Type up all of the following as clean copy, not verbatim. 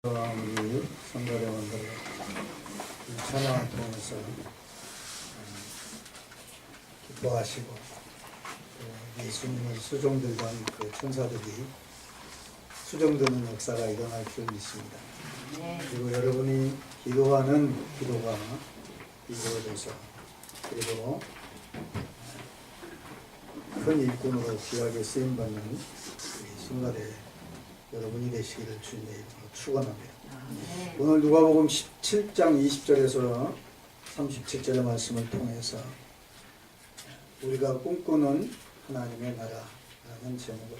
우리 성가대원들 찬양을 통해서 기뻐하시고 또 예수님을 수종들던 그 천사들이 수종드는 역사가 일어날 줄 믿습니다. 그리고 여러분이 기도하는 기도가 이루어져서 그리고 큰 일꾼으로 귀하게 쓰임받는 우리 성가대 여러분이 되시기를 주님의 이름으로 축원합니다. 오늘 누가복음 17장 20절에서 37절의 말씀을 통해서 우리가 꿈꾸는 하나님의 나라라는 제목으로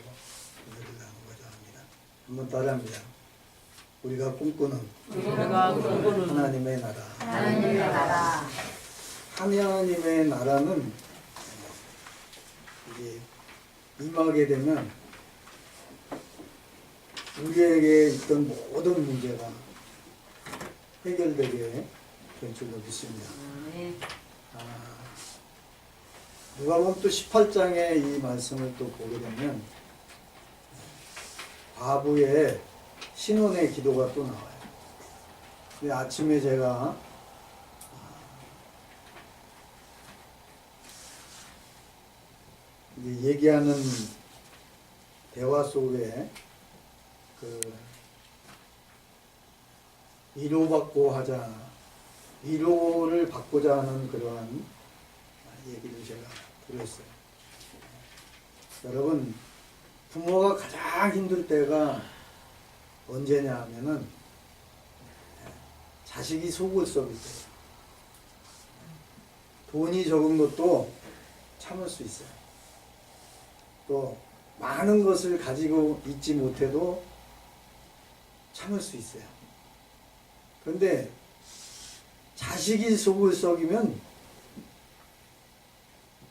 오늘을 나누고자 합니다. 한번 따라합니다. 우리가 꿈꾸는 하나님의 나라. 하나님의 나라. 하나님의 나라는 이제 임하게 되면 우리에게 있던 모든 문제가 해결되게 될 줄로 믿습니다. 누가복음 또 18장에 이 말씀을 또 보게 되면 과부의 신혼의 기도가 또 나와요. 근데 아침에 제가 이제 얘기하는 대화 속에 그 위로를 받고자 하는 그러한 얘기를 제가 들었어요. 여러분, 부모가 가장 힘들 때가 언제냐 하면은 자식이 속을 썩일 때예요. 돈이 적은 것도 참을 수 있어요. 또 많은 것을 가지고 있지 못해도 참을 수 있어요. 그런데 자식이 속을 썩이면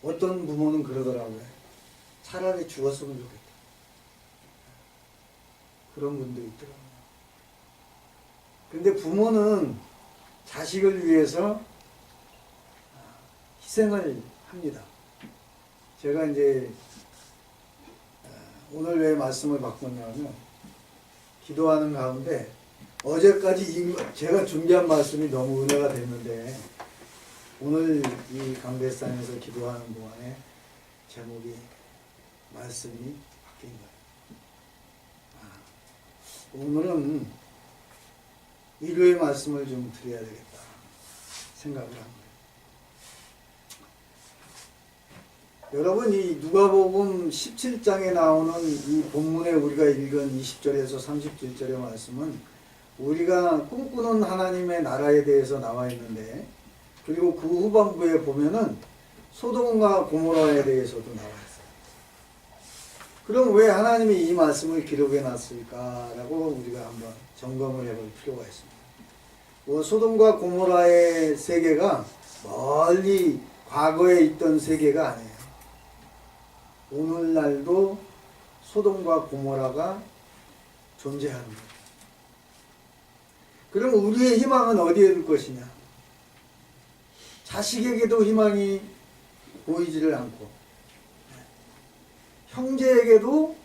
어떤 부모는 그러더라고요. 차라리 죽었으면 좋겠다. 그런 분도 있더라고요. 근데 부모는 자식을 위해서 희생을 합니다. 제가 이제 오늘 왜 말씀을 바꿨냐면 기도하는 가운데 어제까지 제가 준비한 말씀이 너무 은혜가 됐는데 오늘 이 강대산에서 기도하는 동안에 제목이 말씀이 바뀐 거예요. 오늘은 위로의 말씀을 좀 드려야 되겠다 생각을 합니다. 여러분, 이 누가복음 17장에 나오는 이 본문에 우리가 읽은 20절에서 37절의 말씀은 우리가 꿈꾸는 하나님의 나라에 대해서 나와 있는데, 그리고 그 후반부에 보면은 소돔과 고모라에 대해서도 나와 있어요. 그럼 왜 하나님이 이 말씀을 기록해 놨을까라고 우리가 한번 점검을 해볼 필요가 있습니다. 소돔과 고모라의 세계가 멀리 과거에 있던 세계가 아니에요. 오늘날도 소돔과 고모라가 존재합니다. 그럼 우리의 희망은 어디에 둘 것이냐? 자식에게도 희망이 보이지를 않고, 형제에게도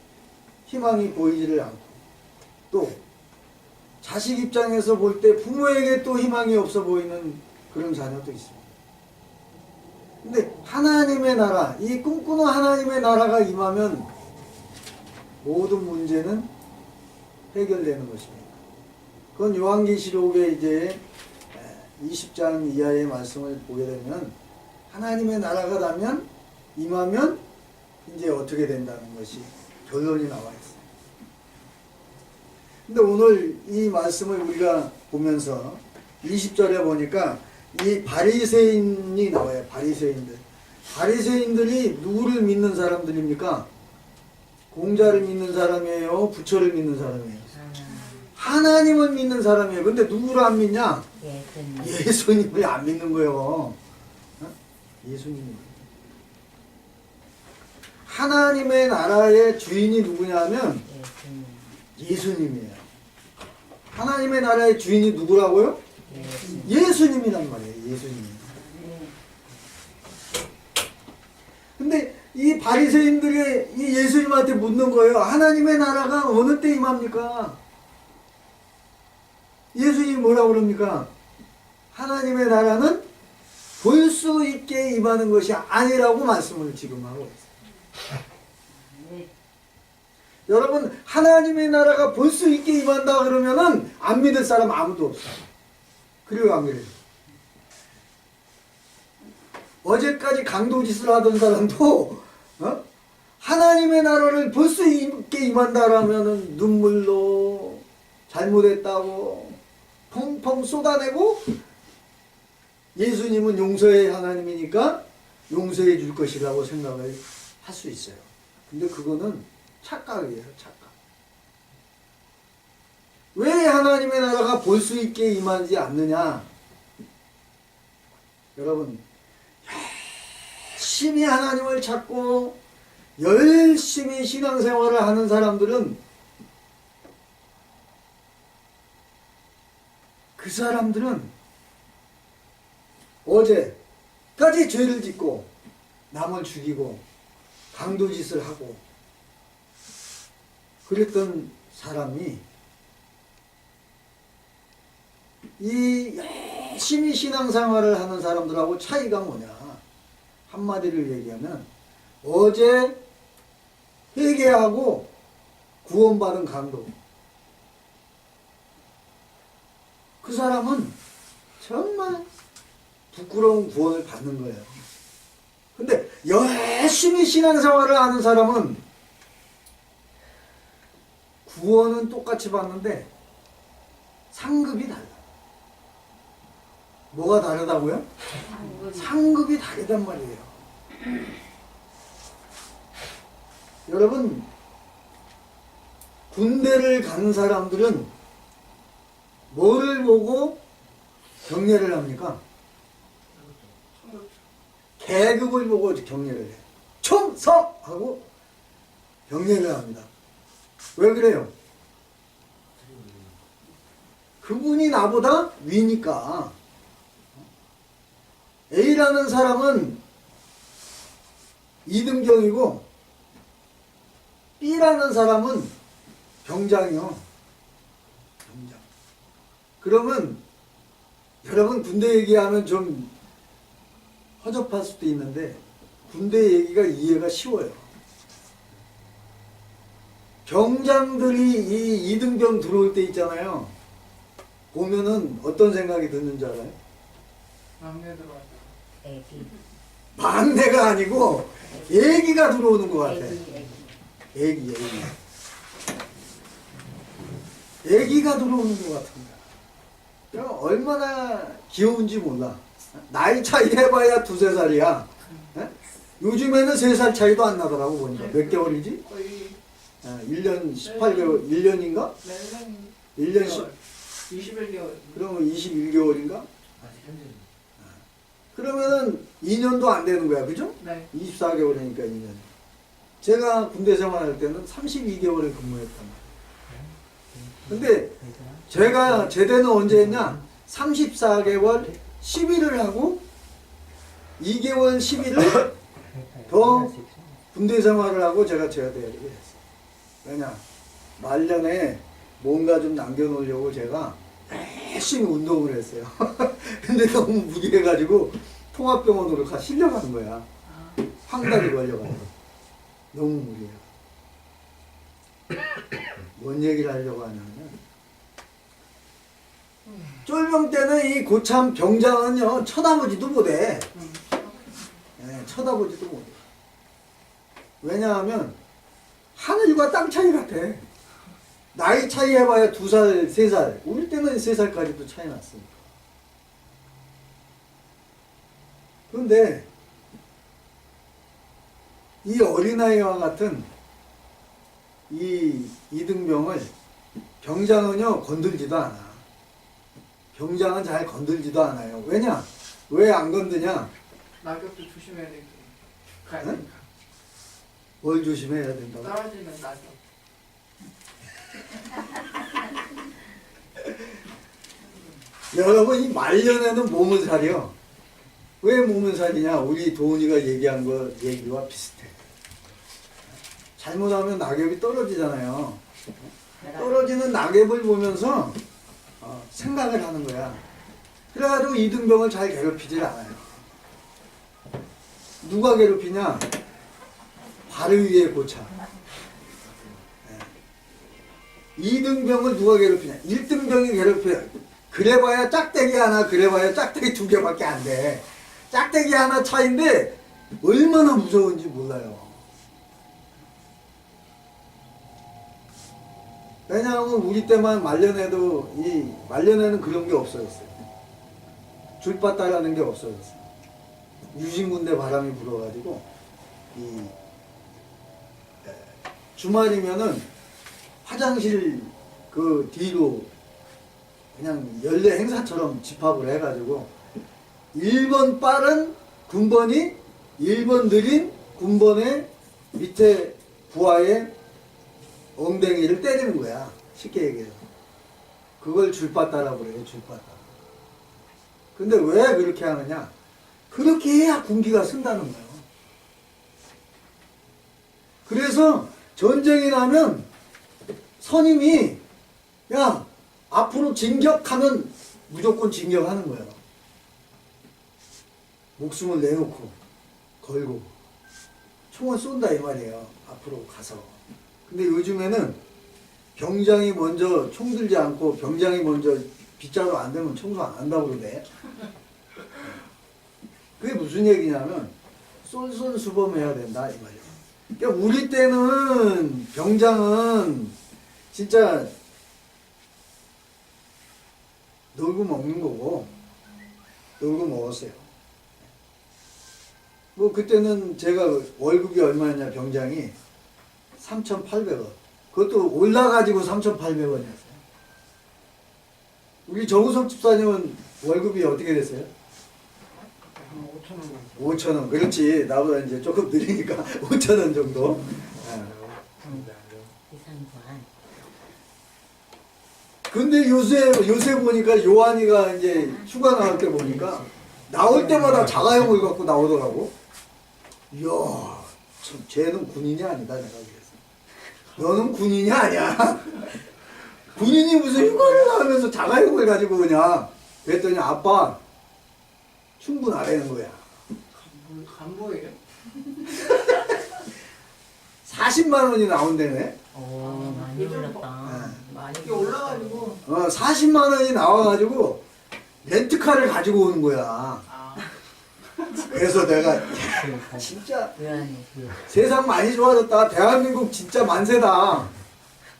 희망이 보이지를 않고, 또 자식 입장에서 볼 때 부모에게 또 희망이 없어 보이는 그런 자녀도 있습니다. 근데 하나님의 나라, 이 꿈꾸는 하나님의 나라가 임하면 모든 문제는 해결되는 것입니다. 그건 요한계시록의 이제 20장 이하의 말씀을 보게 되면 하나님의 나라가 나면 임하면 이제 어떻게 된다는 것이 결론이 나와 있어요. 근데 오늘 이 말씀을 우리가 보면서 20절에 보니까 이 바리새인이 나와요. 바리새인들이 누구를 믿는 사람들입니까? 공자를 믿는 사람이에요? 부처를 믿는 사람이에요? 하나님을 믿는 사람이에요. 근데 누구를 안 믿냐? 예수님을 안 믿는 거예요. 예수님을. 하나님의 나라의 주인이 누구냐면 예수님이에요. 하나님의 나라의 주인이 누구라고요? 예수님이란 말이에요. 예수님. 근데 이 바리새인들이 이 예수님한테 묻는 거예요. 하나님의 나라가 어느 때 임합니까? 예수님이 뭐라고 그럽니까? 하나님의 나라는 볼 수 있게 임하는 것이 아니라고 말씀을 지금 하고 있어요. 여러분, 하나님의 나라가 볼 수 있게 임한다 그러면은 안 믿을 사람 아무도 없어요. 그리고 안 그래요? 어제까지 강도짓을 하던 사람도 하나님의 나라를 볼 수 있게 임한다라면은 눈물로 잘못했다고 펑펑 쏟아내고, 예수님은 용서의 하나님이니까 용서해 줄 것이라고 생각을 할 수 있어요. 근데 그거는 착각이에요, 착각. 왜 하나님의 나라가 볼 수 있게 임하지 않느냐? 여러분, 열심히 하나님을 찾고 열심히 신앙생활을 하는 사람들은 그 사람들은 어제까지 죄를 짓고 남을 죽이고 강도짓을 하고 그랬던 사람이 이 열심히 신앙생활을 하는 사람들하고 차이가 뭐냐? 한마디를 얘기하면 어제 회개하고 구원받은 강도, 그 사람은 정말 부끄러운 구원을 받는 거예요. 근데 열심히 신앙생활을 하는 사람은 구원은 똑같이 받는데 상급이 달라. 뭐가 다르다고요? 상급이 다르단 말이에요. 여러분, 군대를 가는 사람들은 뭐를 보고 경례를 합니까? 계급을 보고 경례를 해요. 총성! 하고 경례를 합니다. 왜 그래요? 그분이 나보다 위니까. A라는 사람은 2등병이고 B라는 사람은 병장이요. 병장. 그러면 여러분, 군대 얘기하면 좀 허접할 수도 있는데 군대 얘기가 이해가 쉬워요. 병장들이 이 2등병 들어올 때 있잖아요. 보면은 어떤 생각이 드는 줄 알아요? 막내 들어왔다. 애기. 막내가 아니고 애기가 들어오는 것 같아. 애기. 애기가 들어오는 것 같은 거야. 얼마나 귀여운지 몰라. 나이 차이 해봐야 2-3살이야. 요즘에는 3살 차이도 안 나더라고 보니까. 몇 개월이지? 거의 1년 18개월, 1년인가? 매년 1년 21개월. 그러면 21개월인가? 아직 현재. 그러면은 2년도 안 되는 거야, 그죠? 네. 24개월이니까 2년. 제가 군대 생활할 때는 32개월을 근무했단 말이에요. 근데 제가 제대는 언제 했냐? 34개월 10일을 하고 2개월 10일을 더 군대 생활을 하고 제가 제대를 했어요. 왜냐? 말년에 뭔가 좀 남겨놓으려고 제가 열심히 운동을 했어요. 근데 너무 무리해가지고 통합병원으로 실려가는 거야. 황달이 걸려가지고. 너무 무리해요. 뭔 얘기를 하려고 하냐면, 쫄병 때는 이 고참 병장은요, 쳐다보지도 못해. 네, 쳐다보지도 못해. 왜냐하면 하늘과 땅 차이 같아. 나이 차이 해봐야 2살, 3살. 우리 때는 3살까지도 차이 났으니까. 그런데 이 어린아이와 같은 이 이등병을 병장은요 건들지도 않아. 병장은 잘 건들지도 않아요. 왜냐? 왜 안 건드냐? 낙엽도 조심해야 되고. 가야 응? 되니까. 뭘 조심해야 된다고? 떨어지는 낙엽. 여러분, 이 말년에는 몸을 사려. 왜 몸을 사리냐? 우리 도훈이가 얘기한 거 얘기와 비슷해. 잘못하면 낙엽이 떨어지잖아요. 떨어지는 낙엽을 보면서 생각을 하는 거야. 그래가지고 이등병을 잘 괴롭히질 않아요. 누가 괴롭히냐? 바로 위에 고차. 네. 이등병을 누가 괴롭히냐? 1등병이 괴롭혀요. 그래봐야 짝대기 하나, 그래봐야 짝대기 2개밖에 안 돼. 짝대기 하나 차인데 얼마나 무서운지 몰라요. 왜냐하면 우리 때만 말년에도 이 말년에는 그런 게 없어졌어요. 줄바다라는 게 없어졌어요. 유신군대 바람이 불어가지고 이 주말이면은 화장실 그 뒤로 그냥 연례 행사처럼 집합을 해가지고 1번 빠른 군번이 1번 느린 군번의 밑에 부하의 엉덩이를 때리는 거야. 쉽게 얘기해서. 그걸 줄바다라고 그래요. 줄바다. 근데 왜 그렇게 하느냐? 그렇게 해야 군기가 쓴다는 거예요. 그래서 전쟁이 나면 선임이 야 앞으로 진격하면 무조건 진격하는 거예요. 목숨을 내놓고 걸고 총을 쏜다 이 말이에요. 앞으로 가서. 근데 요즘에는 병장이 먼저 총 들지 않고 병장이 먼저 빗자루 안 되면 청소 안 한다고 그러네. 그게 무슨 얘기냐면 솔선수범해야 된다 이 말이에요. 그러니까 우리 때는 병장은 진짜 놀고 먹는 거고 놀고 먹었어요. 뭐 그때는 제가 월급이 얼마였냐 병장이 3,800원. 그것도 올라가지고 3,800원이었어요. 우리 정우섭 집사님은 월급이 어떻게 됐어요? 한 5천 원. 5,000원. 그렇지. 나보다 이제 조금 느리니까 5,000원 정도. 이상관. 근데 요새 보니까 요한이가 이제 휴가 나올 때 보니까 나올 때마다 자가용을 갖고 나오더라고. 이야, 참, 쟤는 군인이 아니다, 내가 그랬어. 너는 군인이 아니야. 군인이 무슨 휴가를 나오면서 자가용을 가지고 그냥. 그랬더니 아빠, 충분하라는 거야. 간부예요? 40만 원이 나온다네. 오, 많이 올랐다. 많이 이게 올라가지고 40만 원이 나와가지고 렌트카를 가지고 오는 거야. 아 그래서 내가 진짜 왜안 세상 많이 좋아졌다. 대한민국 진짜 만세다.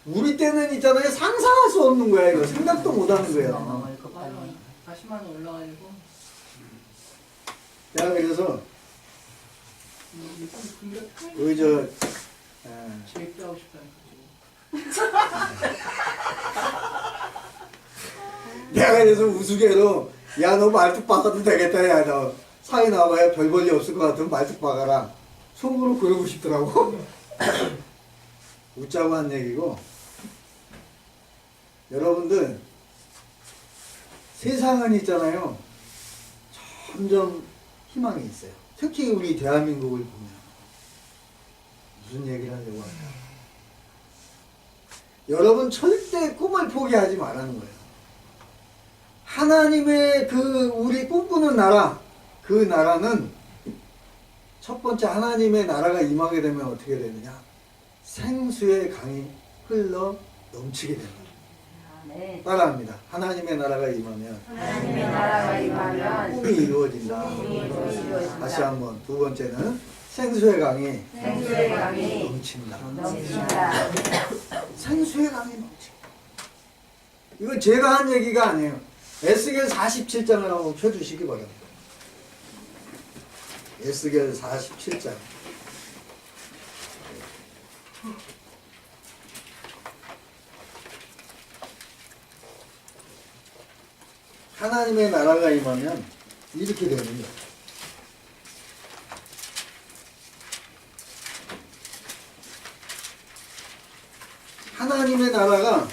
우리 때는 있잖아요. 상상할 수 없는 거야. 이거 생각도 못 하는 거예요. 월급 맞아. 받네. 40만 원 올라가지고 내가 그래서 요즘 군대 우리 저 재입대하고 싶다는 내가 그래서 우스개로 야 너 말뚝 박아도 되겠다. 야 너 사회 나와야 별 볼일 없을 것 같으면 말뚝 박아라. 속으로 그러고 싶더라고. 웃자고 한 얘기고. 여러분들 세상은 있잖아요. 점점 희망이 있어요. 특히 우리 대한민국을 보면 무슨 얘기를 하려고 할까? 여러분 절대 꿈을 포기하지 말라는 거예요. 하나님의 그 우리 꿈꾸는 나라, 그 나라는 첫 번째 하나님의 나라가 임하게 되면 어떻게 되느냐? 생수의 강이 흘러 넘치게 됩니다. 네. 따라합니다. 하나님의 나라가 임하면 하나님의 나라가 임하면 꿈이 이루어진다. 꿈이 이루어진다. 다시 한번 두 번째는 생수의 강이 생수의 강이 넘친다. 넘친다. 생수의 강이 넘친다. 이건 제가 한 얘기가 아니에요. 에스겔 47장을 한번 펴주시기 바랍니다. 에스겔 47장. 하나님의 나라가 임하면 이렇게 됩니다. 하나님의 나라가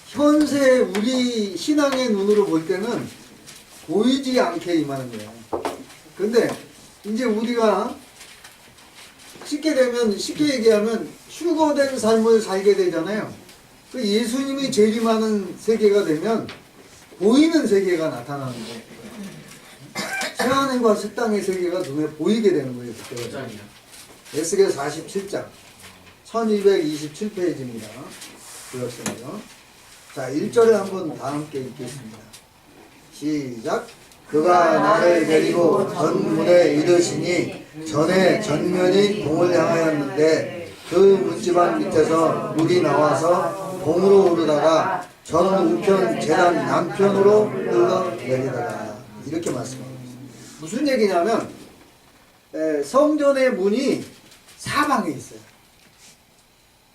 현재 우리 신앙의 눈으로 볼 때는 보이지 않게 임하는 거예요. 근데 이제 우리가 쉽게 얘기하면 휴거된 삶을 살게 되잖아요. 그 예수님이 재림하는 세계가 되면 보이는 세계가 나타나는 거예요. 새하늘과 새 땅의 세계가 눈에 보이게 되는 거예요. 그때. 몇 장이야? 에스겔 47장 1227페이지입니다. 그렇습니다. 자, 1절을 한번 다 함께 읽겠습니다. 시작. 그가 나를 데리고 전문에 이르시니 전에 전면이 동을 향하였는데 그 문지방 밑에서 물이 나와서 동으로 오르다가 전 우편 제단 남편으로 흘러내리다가 이렇게 말씀합니다. 무슨 얘기냐면 성전의 문이 사방에 있어요.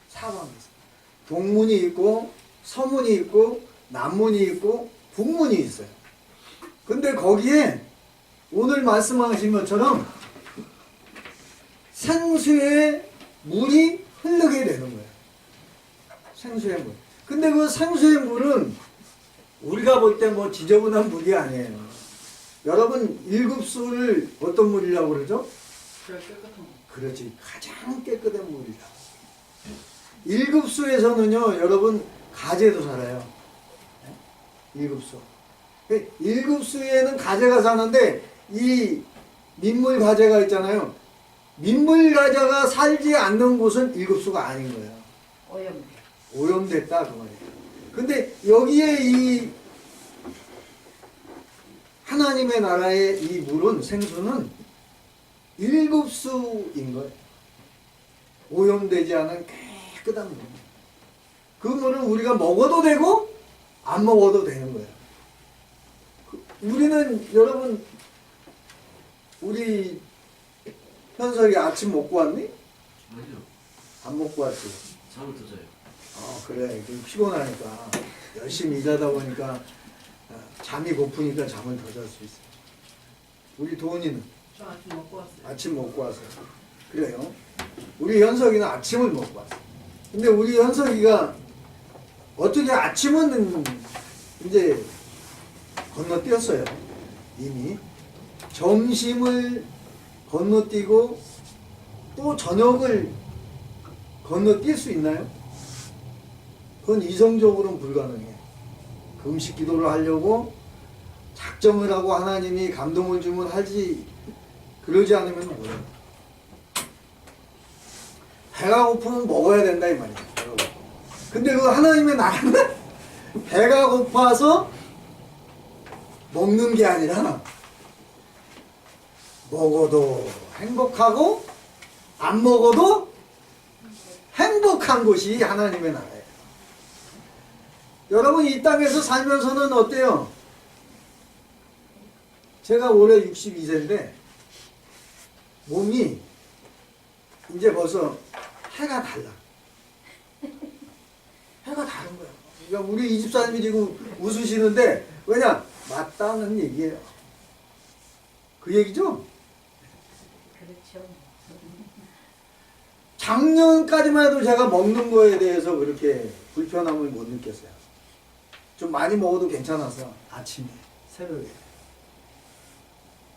사방에 있어요. 동문이 있고 서문이 있고 남문이 있고 북문이 있어요. 근데 거기에 오늘 말씀하신 것처럼 생수의 물이 흐르게 되는 거예요. 생수의 물. 근데 그 생수의 물은 우리가 볼 때 뭐 지저분한 물이 아니에요. 여러분 일급수를 어떤 물이라고 그러죠? 제일 깨끗한 거. 그렇지. 가장 깨끗한 물이다. 일급수에서는요, 여러분 가재도 살아요. 일급수. 일급수에는 가재가 사는데 이 민물 가재가 있잖아요. 민물 가재가 살지 않는 곳은 일급수가 아닌 거예요. 오염돼. 오염됐다 그 말이에요. 근데 여기에 이 하나님의 나라의 이 물은 생수는 일급수인 거예요. 오염되지 않은 깨끗한 물. 그 물은 우리가 먹어도 되고 안 먹어도 되는 거예요. 우리는 여러분 우리 현석이 아침 먹고 왔니? 아니요. 안 먹고 왔지. 잠을 더 자요. 그래. 좀 피곤하니까 열심히 일하다 보니까 잠이 고프니까 잠을 더 잘 수 있어. 우리 도훈이는 저 아침 먹고 왔어요. 아침 먹고 와서 그래요. 우리 현석이는 아침을 먹고 왔어. 근데 우리 현석이가 어떻게 아침은 이제 건너뛰었어요. 이미 점심을 건너뛰고 또 저녁을 건너뛸 수 있나요? 그건 이성적으로는 불가능해. 금식 기도를 하려고 작정을 하고 하나님이 감동을 주면 하지, 그러지 않으면 뭐예요? 배가 고프면 먹어야 된다 이 말이죠. 근데 그 하나님의 나라는 배가 고파서 먹는 게 아니라 먹어도 행복하고 안 먹어도 행복한 곳이 하나님의 나라예요. 여러분 이 땅에서 살면서는 어때요? 제가 올해 62세인데 몸이 이제 벌써 해가 달라. 해가 다른 거야. 그러니까 우리 이 집사님이 지금 웃으시는데 왜냐? 맞다는 얘기예요. 그 얘기죠? 그렇죠. 작년까지만 해도 제가 먹는 거에 대해서 그렇게 불편함을 못 느꼈어요. 좀 많이 먹어도 괜찮아서 아침에, 새벽에.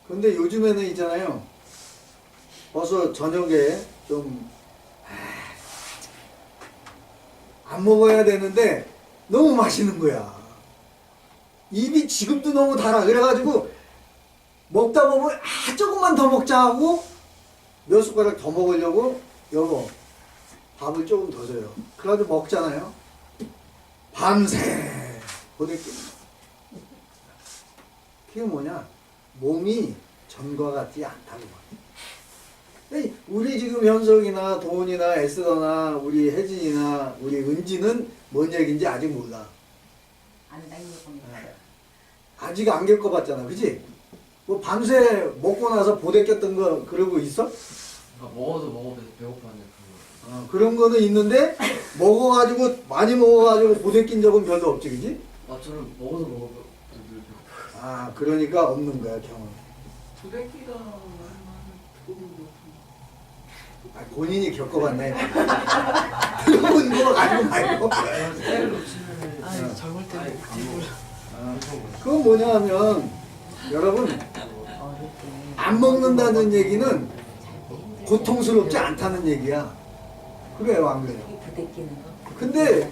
근데 요즘에는 있잖아요. 벌써 저녁에 좀 안 먹어야 되는데 너무 맛있는 거야. 입이 지금도 너무 달아. 그래가지고 먹다 보면 조금만 더 먹자 하고 몇 숟가락 더 먹으려고 여보 밥을 조금 더 줘요. 그래가지고 먹잖아요. 밤새 보내기. 그게 뭐냐? 몸이 전과 같지 않다고. 우리 지금 현석이나 도훈이나 에스더나 우리 혜진이나 우리 은지는 뭔 얘기인지 아직 몰라. 안 당겨봅니다. 아직 안 겪어봤잖아, 그지? 뭐 밤새 먹고 나서 보대꼈던 거 그러고 있어? 먹어도 먹어도 배고파하는 그런 그런 거는 있는데 먹어가지고 많이 먹어가지고 보대낀 적은 별로 없지, 그지? 거. 저는 먹어도 먹어도 늘 배고파요. 그러니까 없는 거야 경험. 부대끼가 조금 본인이 겪어봤네. 들어본 거 가지고 말고. 때를 놓치면 아니 젊을 때는 그건 뭐냐 하면 여러분 안 먹는다는 얘기는 고통스럽지 않다는 얘기야. 그래요, 안 그래요? 부대끼는 거. 근데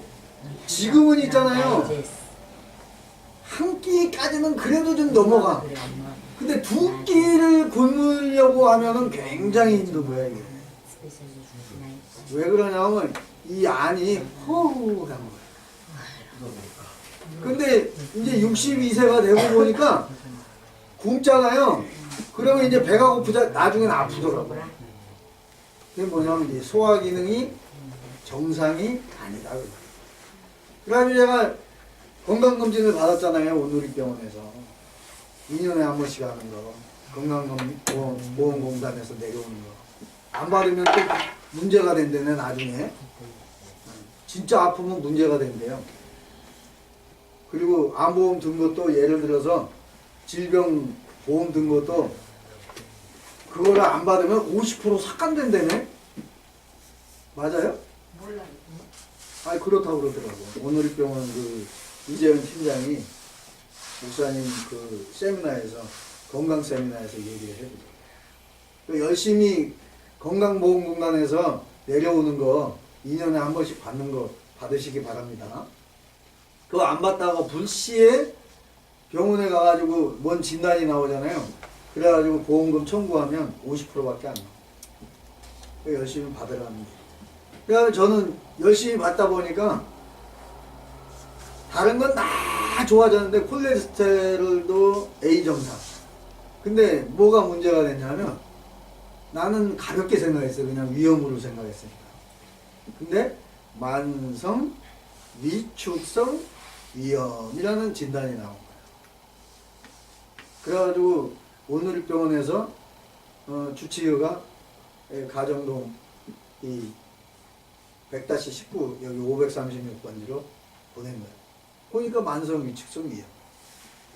지금은 있잖아요. 다이제스트. 한 끼까지는 그래도 좀 넘어가. 그래, 엄마. 근데 두 끼를 굶으려고 하면은 굉장히 힘든 거야 이게. 스페셜리 주시나요? 왜 그러냐면 이 안이 허우한 거야. 근데 이제 62세가 되고 보니까 굶잖아요. 그러면 이제 배가 고프자 나중엔 아프더라고. 그게 뭐냐면 이제 소화 기능이 정상이 아니다. 그래가지고 제가 건강검진을 받았잖아요. 온누리병원에서 2년에 한 번씩 하는 거 건강검진 보험공단에서 내려오는 거 안 받으면 또 문제가 된대네 나중에. 진짜 아프면 문제가 된대요. 그리고 암보험 든 것도 예를 들어서 질병 보험 든 것도 그거를 안 받으면 50% 삭감된다네. 맞아요? 몰라요. 아니 그렇다고 그러더라고. 온누리병원 그 이재현 팀장이 목사님 그 세미나에서 건강 세미나에서 얘기를 해주더라고요. 열심히 건강보험공단에서 내려오는 거 2년에 한 번씩 받는 거 받으시기 바랍니다. 그거 안 받다가 불시에 병원에 가가지고 뭔 진단이 나오잖아요. 그래가지고 보험금 청구하면 50%밖에 안 나와. 열심히 받으라는 거예요. 그래서 저는 열심히 받다 보니까 다른 건 다 좋아졌는데 콜레스테롤도 A 정상. 근데 뭐가 문제가 됐냐면 나는 가볍게 생각했어요. 그냥 위험으로 생각했으니까. 근데 만성 위축성 위염이라는 진단이 나온 거예요. 그래가지고 온누리병원에서 주치의가 가정동 이 100-19 여기 536번지로 보낸 거예요. 보니까 만성 위축성 위염.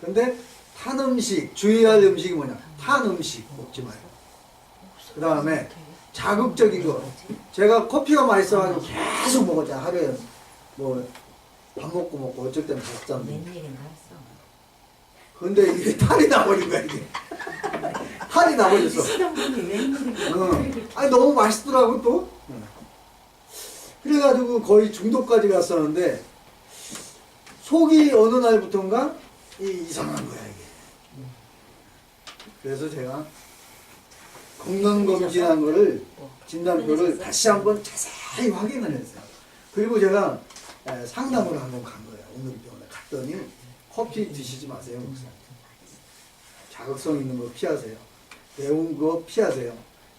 근데 탄 음식, 주의할 음식이 뭐냐? 탄 음식 먹지 마요. 그 다음에 자극적인 거. 제가 커피가 맛있어가지고 계속 먹었잖아. 하루에 뭐 밥 먹고 어쩔 때는 밥잠. 웬일인가 했어. 근데 이게 탈이 나버린 거야 이게. 탈이 나버렸어. 시던 분이 웬일인가. 아니 너무 맛있더라고 또. 그래가지고 거의 중독까지 갔었는데 속이 어느 날부터인가 이상한 거야 이게. 그래서 제가 건강검진한 거를 진단표를 다시 한번 자세히 확인을 했어요. 그리고 제가 상담을 한번 간 거예요. 온누리병원에 갔더니 커피 드시지 마세요 목사님. 자극성 있는 거 피하세요. 매운 거 피하세요.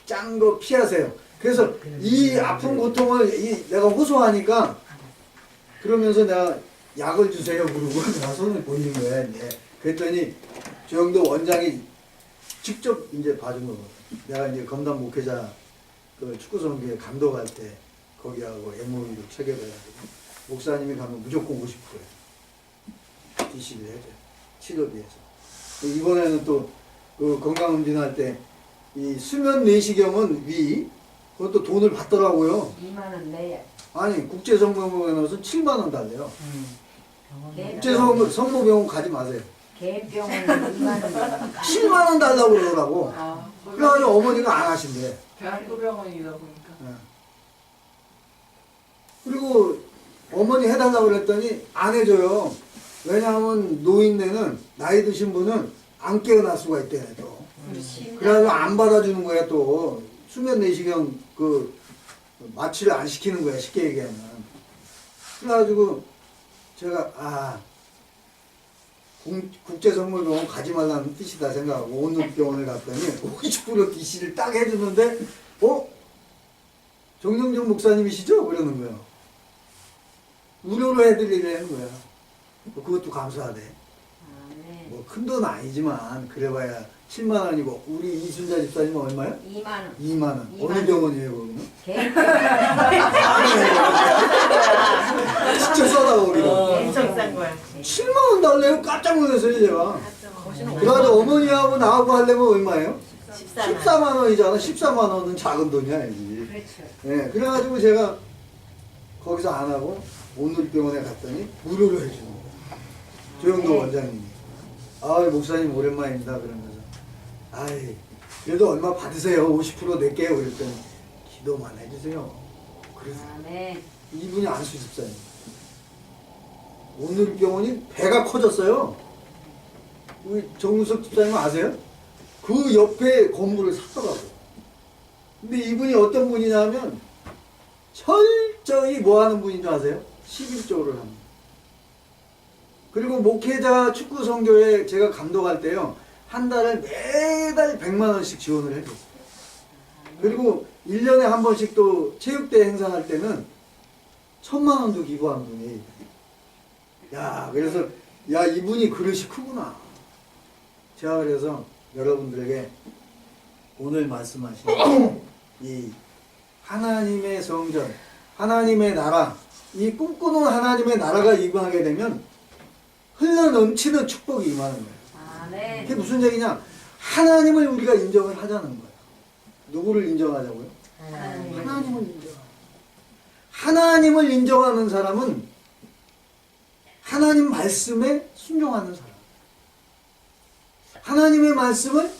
짠 거 피하세요. 그래서 이 아픈 고통을 내가 호소하니까 그러면서 내가 약을 주세요 그러고 내가 손을 보이는 거야. 이제. 그랬더니 조영도 원장이 직접 이제 봐준 거거든. 내가 이제 검단 목회자 그 축구선교회 감독할 때 거기하고 MOU를 체결해가지고 목사님이 가면 무조건 50%에 DC를 해줘요. 치료비에서. 이번에는 또 그 건강검진할 때 이 수면 내시경은 그것도 돈을 받더라고요. 2만 원 내야. 아니 국제성모병원에서 7만 원 달래요. 개- 국제성모병원 가지 마세요. 개병원 2만 원 내야. 7만 원 달라고 그러더라고. 아, 그래가지고 어머니가 안 하신대. 대학교 병원이다 보니까. 예. 그리고 어머니 해달라고 그랬더니 안 해줘요. 왜냐하면 노인네는 나이 드신 분은 안 깨어날 수가 있대요. 또. 그래가지고 안 받아주는 거야 또. 수면 내시경 그 마취를 안 시키는 거야 쉽게 얘기하면. 그래가지고 제가 국제성모병원 가지 말라는 뜻이다 생각하고 온누리병원을 갔더니 50% DC를 딱 해주는데 정영정 목사님이시죠? 그러는 거예요. 무료로 해드리려는 거야. 그것도 감사하대. 뭐 큰 돈 아니지만 그래봐야 7만 원이고 우리 이순자 집사님은 얼마야? 2만 원. 2만 원. 2만 어느 원. 병원이에요 거기는? 개병원. 진짜 싸다 거기는. 엄청 싼 거야. 7만 원 달래요? 깜짝 놀랐어요 제가. 그래가지고 어머니하고 나하고 하려면 얼마예요? 14만 원이잖아. 14만 원은 작은 돈이 아니지. 그렇죠. 예, 그래가지고 제가 거기서 안 하고 온누리병원에 갔더니 무료로 해주는 거예요. 조영도 원장님이. 목사님 오랜만입니다. 그러면서. 그래도 얼마 받으세요. 50% 낼게요. 그랬더니 기도만 해주세요. 그래서 아멘. 이분이 안수 집사님. 오늘 병원이 배가 커졌어요. 우리 정우석 집사님 아세요? 그 옆에 건물을 샀더라고요. 근데 이분이 어떤 분이냐면 철저히 뭐 하는 분인 줄 아세요? 11조를 합니다. 그리고 목회자 축구 선교회 제가 감독할 때요. 한 달에 매달 100만 원씩 지원을 해줬어요. 그리고 1년에 한 번씩 또 체육대회 행사할 때는 1000만 원도 기부한 분이. 야, 그래서 야, 이분이 그릇이 크구나. 제가 그래서 여러분들에게 오늘 말씀하신 이 하나님의 성전, 하나님의 나라, 이 꿈꾸는 하나님의 나라가 임하게 되면 흘러 넘치는 축복이 임하는 거예요. 아멘. 그게 무슨 얘기냐? 하나님을 우리가 인정을 하자는 거예요. 누구를 인정하자고요? 하나님을 인정하는. 하나님을 인정하는 사람은 하나님 말씀에 순종하는 사람. 하나님의 말씀을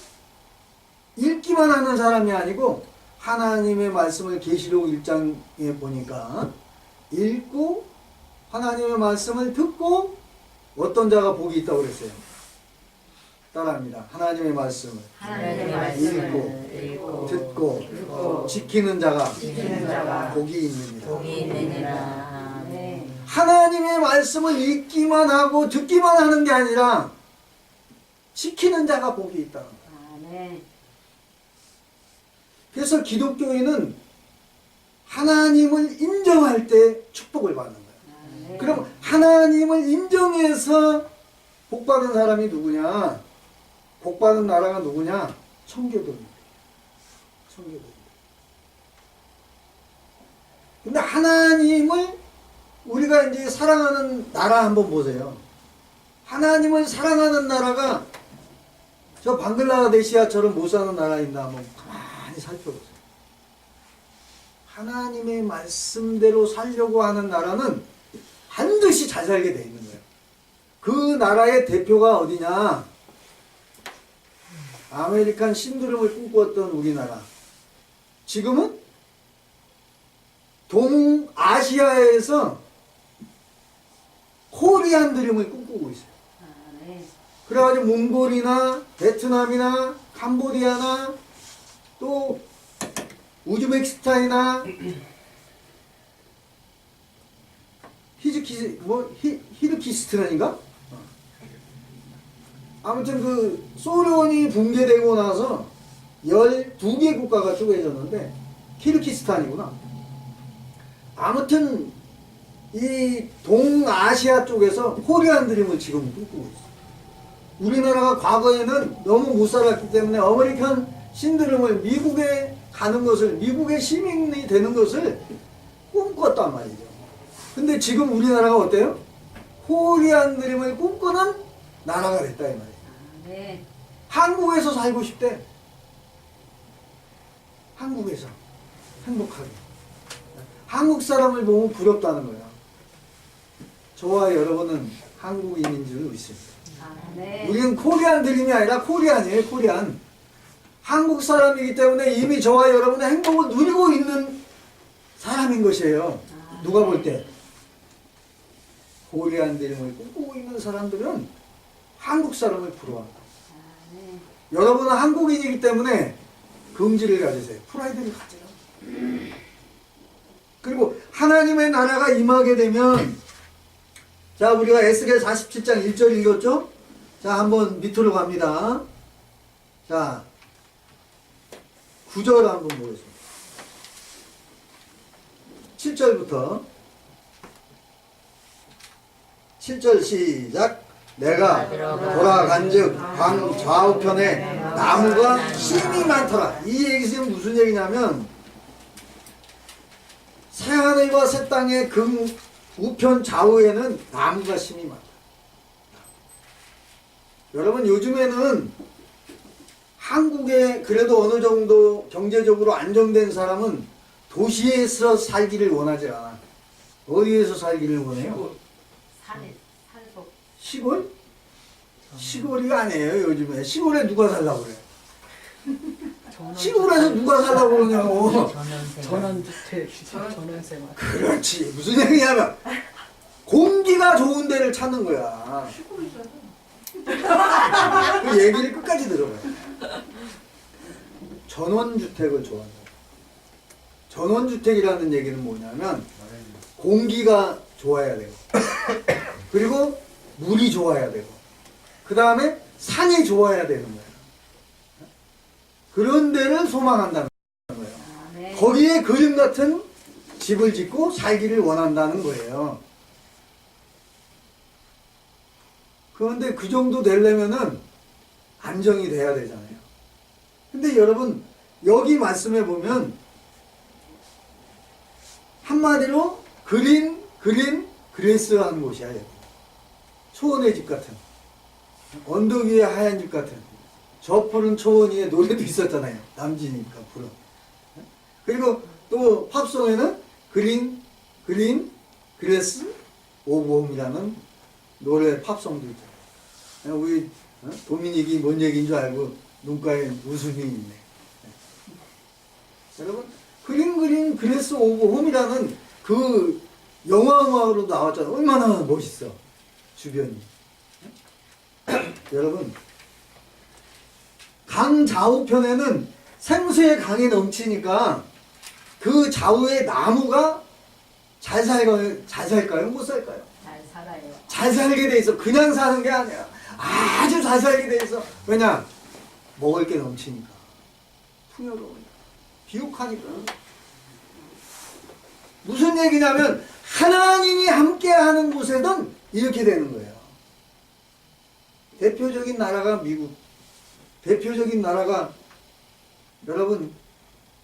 읽기만 하는 사람이 아니고 하나님의 말씀을 계시록 1장에 보니까 읽고 하나님의 말씀을 듣고 어떤 자가 복이 있다고 그랬어요? 따라합니다. 하나님의 말씀을 하나님의 말씀을 읽고 듣고 지키는 자가 복이 있느니라. 복이 있느니라. 아멘. 하나님의 말씀을 읽기만 하고 듣기만 하는 게 아니라 지키는 자가 복이 있다. 아멘. 그래서 기독교인은 하나님을 인정할 때 축복을 받는 거예요. 아멘. 그럼 하나님을 인정해서 복받은 사람이 누구냐? 복받은 나라가 누구냐? 청교도입니다. 청교도입니다. 근데 하나님을 우리가 이제 사랑하는 나라 한번 보세요. 하나님을 사랑하는 나라가 저 방글라데시아처럼 못 사는 나라 있나 한번 가만히 살펴보세요. 하나님의 말씀대로 살려고 하는 나라는 반드시 잘 살게 돼 있는 거예요. 그 나라의 대표가 어디냐? 아메리칸 신드롬을 꿈꾸었던 우리나라. 지금은 동아시아에서 코리안 드림을 꿈꾸고 있어요. 아멘. 그래가지고 몽골이나 베트남이나 캄보디아나 또 우즈베키스탄이나 히르키스탄인가? 아무튼 그 소련이 붕괴되고 나서 12개 국가가 쪼개졌는데 키르기스탄이구나. 아무튼 이 동아시아 쪽에서 코리안 드림을 지금 꿈꾸고 있어요. 우리나라가 과거에는 너무 못 살았기 때문에 아메리칸 신드롬을 미국에 가는 것을, 미국의 시민이 되는 것을 꿈꿨단 말이죠. 근데 지금 우리나라가 어때요? 코리안 드림을 꿈꾸는 나라가 됐다 이 말이에요. 아멘. 한국에서 살고 싶대. 한국에서 행복하게. 한국 사람을 보면 부럽다는 거야. 저와 여러분은 한국인인 줄 믿습니다. 아멘. 우리는 코리안 드림이 아니라 코리안이에요. 코리안. 한국 사람이기 때문에 이미 저와 여러분의 행복을 누리고 있는 사람인 것이에요. 누가 볼 때. 코리안 드림을 꿈꾸고 있는 사람들은 한국 사람을 부러워한다. 아멘. 여러분은 한국인이기 때문에 긍지를 가지세요. 프라이드를 가져요. 그리고 하나님의 나라가 임하게 되면, 자, 우리가 에스겔 47장 1절 읽었죠? 자, 한번 밑으로 갑니다. 자, 9절 한번 보겠습니다. 7절부터 7절 시작. 내가 돌아간즉 광 좌우편에 나무가 힘이 많더라. 이 얘기는 무슨 얘기냐면 새하늘과 새 땅의 그 우편 좌우에는 나무가 심이 많다. 여러분, 요즘에는 한국에 그래도 어느 정도 경제적으로 안정된 사람은 도시에서 살기를 원하지 않아. 어디에서 살기를 원해요? 산속. 시골? 시골이 아니에요. 요즘에 시골에 누가 살라고 그래? 시골에서 누가 살라고 그러냐고. 전원주택, 전원생활. 그렇지. 무슨 얘기냐면 공기가 공기가 좋은 데를 찾는 거야. 쉬고 있어요. 그 얘기를 끝까지 들어봐요. 전원주택을 좋아한다. 전원주택이라는 얘기는 뭐냐면 공기가 좋아야 되고 그리고 물이 좋아야 되고 그 다음에 산이 좋아야 되는 거예요. 그런 데를 소망한다는 거예요. 아, 네. 거기에 그림 같은 집을 짓고 살기를 원한다는 거예요. 그런데 그 정도 되려면은 안정이 돼야 되잖아요. 근데 여러분 여기 말씀해 보면 한마디로 그레스한 곳이야. 여기. 초원의 집 같은 언덕 위에 하얀 집 같은 저 푸른 초원 위에 노래도 있었잖아요. 남진이니까 푸른. 그리고 또 팝송에는 그레스 오브 홈이라는 노래 팝송도 있잖아요. 우리 도미닉이 뭔 얘기인 줄 알고 눈가에 웃음이 있네. 여러분 그레스 오브 홈이라는 그 영화 음악으로 나왔잖아요. 얼마나 멋있어 주변이. 여러분 강 좌우편에는 생수의 강이 넘치니까 그 좌우의 나무가 잘 살까요? 못 살까요? 잘 살아요. 잘 살게 돼 있어. 그냥 사는 게 아니야. 아주 잘 살게 돼 있어. 왜냐? 먹을 게 넘치니까. 풍요로우니까. 비옥하니까. 무슨 얘기냐면 하나님이 함께하는 곳에는 이렇게 되는 거예요. 대표적인 나라가 미국. 대표적인 나라가 여러분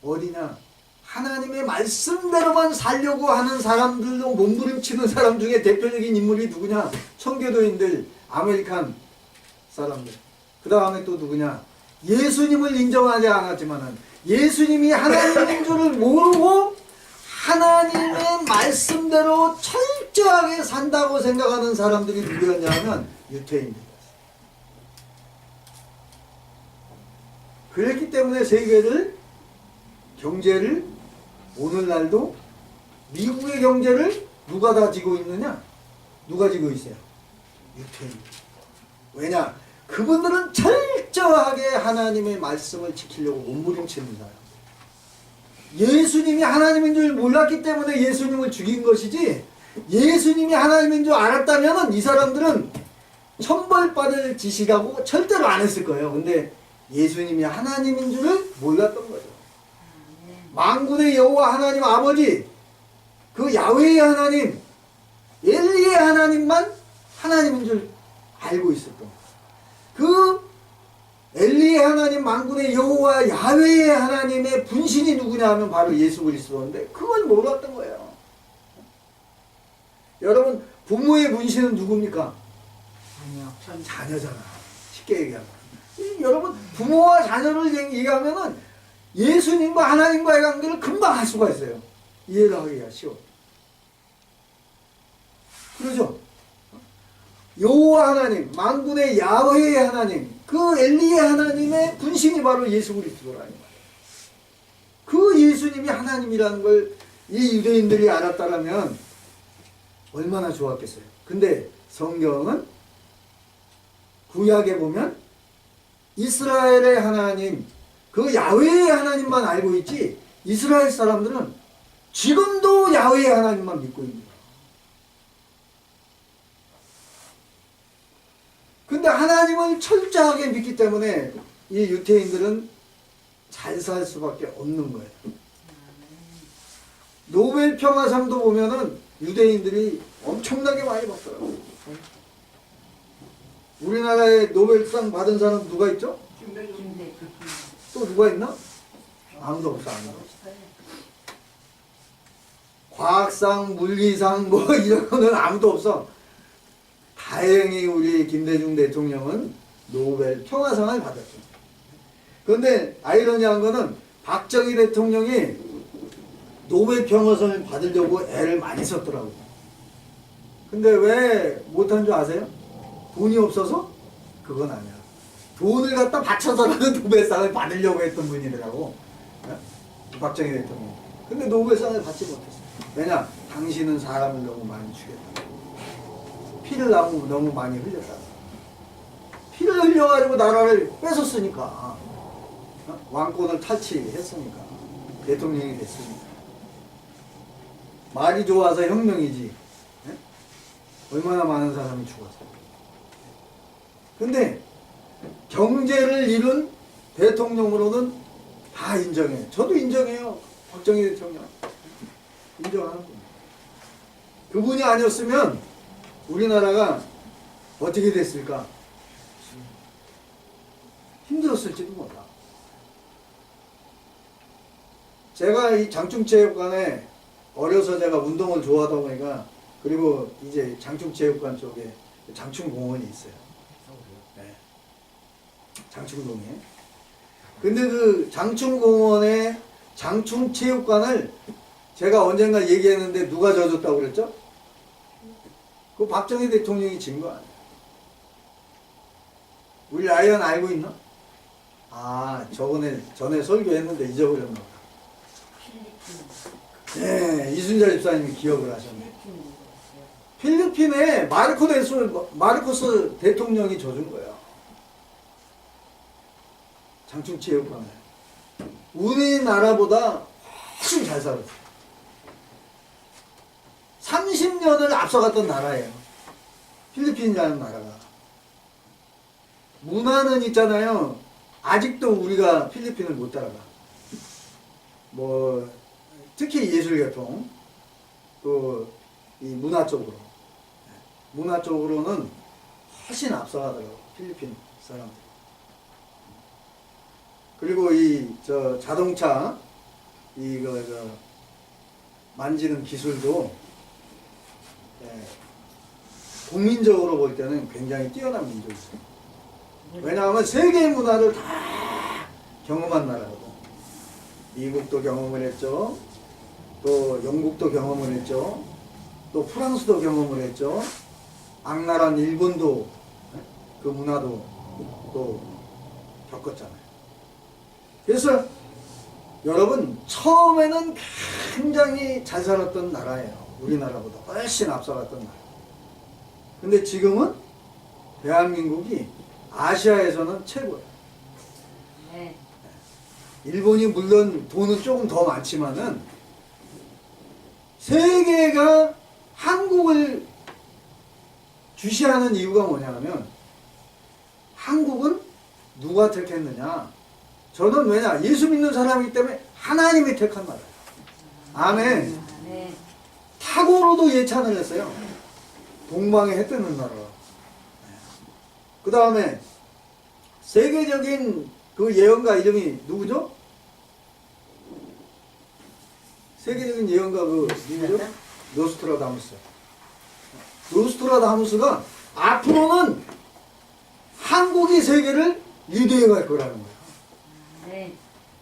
어디냐? 하나님의 말씀대로만 살려고 하는 사람들로 몸부림치는 사람 중에 대표적인 인물이 누구냐? 청교도인들, 아메리칸 사람들. 그 다음에 또 누구냐? 예수님을 인정하지 않았지만은 예수님이 하나님인 줄을 모르고 하나님의 말씀대로 철저하게 산다고 생각하는 사람들이 누구였냐면 유태인들. 그랬기 때문에 세계를 경제를 오늘날도 미국의 경제를 누가 다 지고 있느냐? 누가 지고 있어요? 유태인들. 왜냐? 그분들은 철저하게 하나님의 말씀을 지키려고 몸부림치는 사람. 예수님이 하나님인 줄 몰랐기 때문에 예수님을 죽인 것이지 예수님이 하나님인 줄 알았다면 이 사람들은 천벌받을 짓이라고 절대로 안 했을 거예요. 근데 예수님이 하나님인 줄을 몰랐던 거죠. 만군의 여호와 하나님 아버지, 그 야훼의 하나님, 엘리의 하나님만 하나님인 줄 알고 있었던 거예요. 그 엘리의 하나님, 만군의 여호와 야훼의 하나님의 분신이 누구냐 하면 바로 예수 그리스도인데 그걸 몰랐던 거예요. 여러분 부모의 분신은 누굽니까? 자녀잖아. 쉽게 얘기하면. 여러분 부모와 자녀를 얘기하면은 예수님과 하나님과의 관계를 금방 할 수가 있어요. 이해를 하기가 쉬워. 그러죠? 여호와 하나님, 만군의 야훼의 하나님, 그 엘리의 하나님의 분신이 바로 예수 그리스도라는 거예요. 그 예수님이 하나님이라는 걸 이 유대인들이 알았다라면 얼마나 좋았겠어요. 근데 성경은 구약에 보면 이스라엘의 하나님, 그 야훼의 하나님만 알고 있지 이스라엘 사람들은 지금도 야훼의 하나님만 믿고 있는 거예요. 근데 하나님을 철저하게 믿기 때문에 이 유태인들은 잘 살 수밖에 없는 거예요. 노벨 평화상도 보면은 유대인들이 엄청나게 많이 받더라고요. 우리나라에 노벨상 받은 사람 누가 있죠? 또 누가 있나? 아무도 없어. 과학상, 물리상 뭐 이런 거는 아무도 없어. 다행히 우리 김대중 대통령은 노벨 평화상을 받았죠. 그런데 아이러니한 거는 박정희 대통령이 노벨 평화상을 받으려고 애를 많이 썼더라고요. 근데 왜 못한 줄 아세요? 돈이 없어서? 그건 아니야. 돈을 갖다 바쳐서라도 노벨상을 받으려고 했던 분이더라고. 박정희 대통령. 근데 노벨상을 받지 못했어. 왜냐? 당신은 사람을 너무 많이 죽였다. 피를 너무 많이 흘렸다. 피를 흘려가지고 나라를 뺏었으니까, 왕권을 탈취했으니까, 대통령이 됐으니까. 말이 좋아서 혁명이지. 예? 얼마나 많은 사람이 죽었어. 근데 경제를 이룬 대통령으로는 다 인정해요. 저도 인정해요. 박정희 대통령. 인정하는 분. 그분이 아니었으면 우리나라가 어떻게 됐을까? 힘들었을지도 몰라. 제가 이 장충체육관에 어려서 제가 운동을 좋아하다 보니까, 그리고 이제 장충체육관 쪽에 장충공원이 있어요. 네. 장충동에. 근데 그 장충공원에 장충체육관을 제가 언젠가 얘기했는데 누가 져줬다고 그랬죠? 그 박정희 대통령이 진 거 아니에요. 우리 라이언 알고 있나? 아, 전에 설교했는데 잊어버렸나 보다. 네, 이순자 집사님이 기억을 하셨네. 필리핀에 마르코스 대통령이 져준 거예요. 장충체육관을. 우리나라보다 훨씬 잘 살았어요. 30년을 앞서갔던 나라예요. 필리핀이라는 나라가. 문화는 있잖아요. 아직도 우리가 필리핀을 못 따라가. 뭐 특히 예술계통, 또 이 문화 쪽으로. 문화 쪽으로는 훨씬 앞서가더라고, 필리핀 사람들. 그리고 자동차, 만지는 기술도, 국민적으로 볼 때는 굉장히 뛰어난 민족이죠. 왜냐하면 세계의 문화를 다 경험한 나라거든. 미국도 경험을 했죠. 또 영국도 경험을 했죠. 또 프랑스도 경험을 했죠. 악나라한 일본도 그 문화도 또 겪었잖아요. 그래서 여러분, 처음에는 굉장히 잘 살았던 나라예요. 우리나라보다 훨씬 앞서갔던 나라. 근데 지금은 대한민국이 아시아에서는 최고예요. 네. 일본이 물론 돈은 조금 더 많지만은 세계가 한국을 주시하는 이유가 뭐냐면, 한국은 누가 택했느냐? 저는 왜냐? 예수 믿는 사람이기 때문에 하나님이 택한 나라예요. 아멘. 네. 탁오로도 예찬을 했어요. 동방에 해 뜨는 나라. 그 다음에 세계적인 그 예언가 이름이 누구죠? 세계적인 예언가 그 누구죠? 노스트라다무스. 노스트라다무스가 앞으로는 한국이 세계를 리드해 갈 거라는 거예요. 네.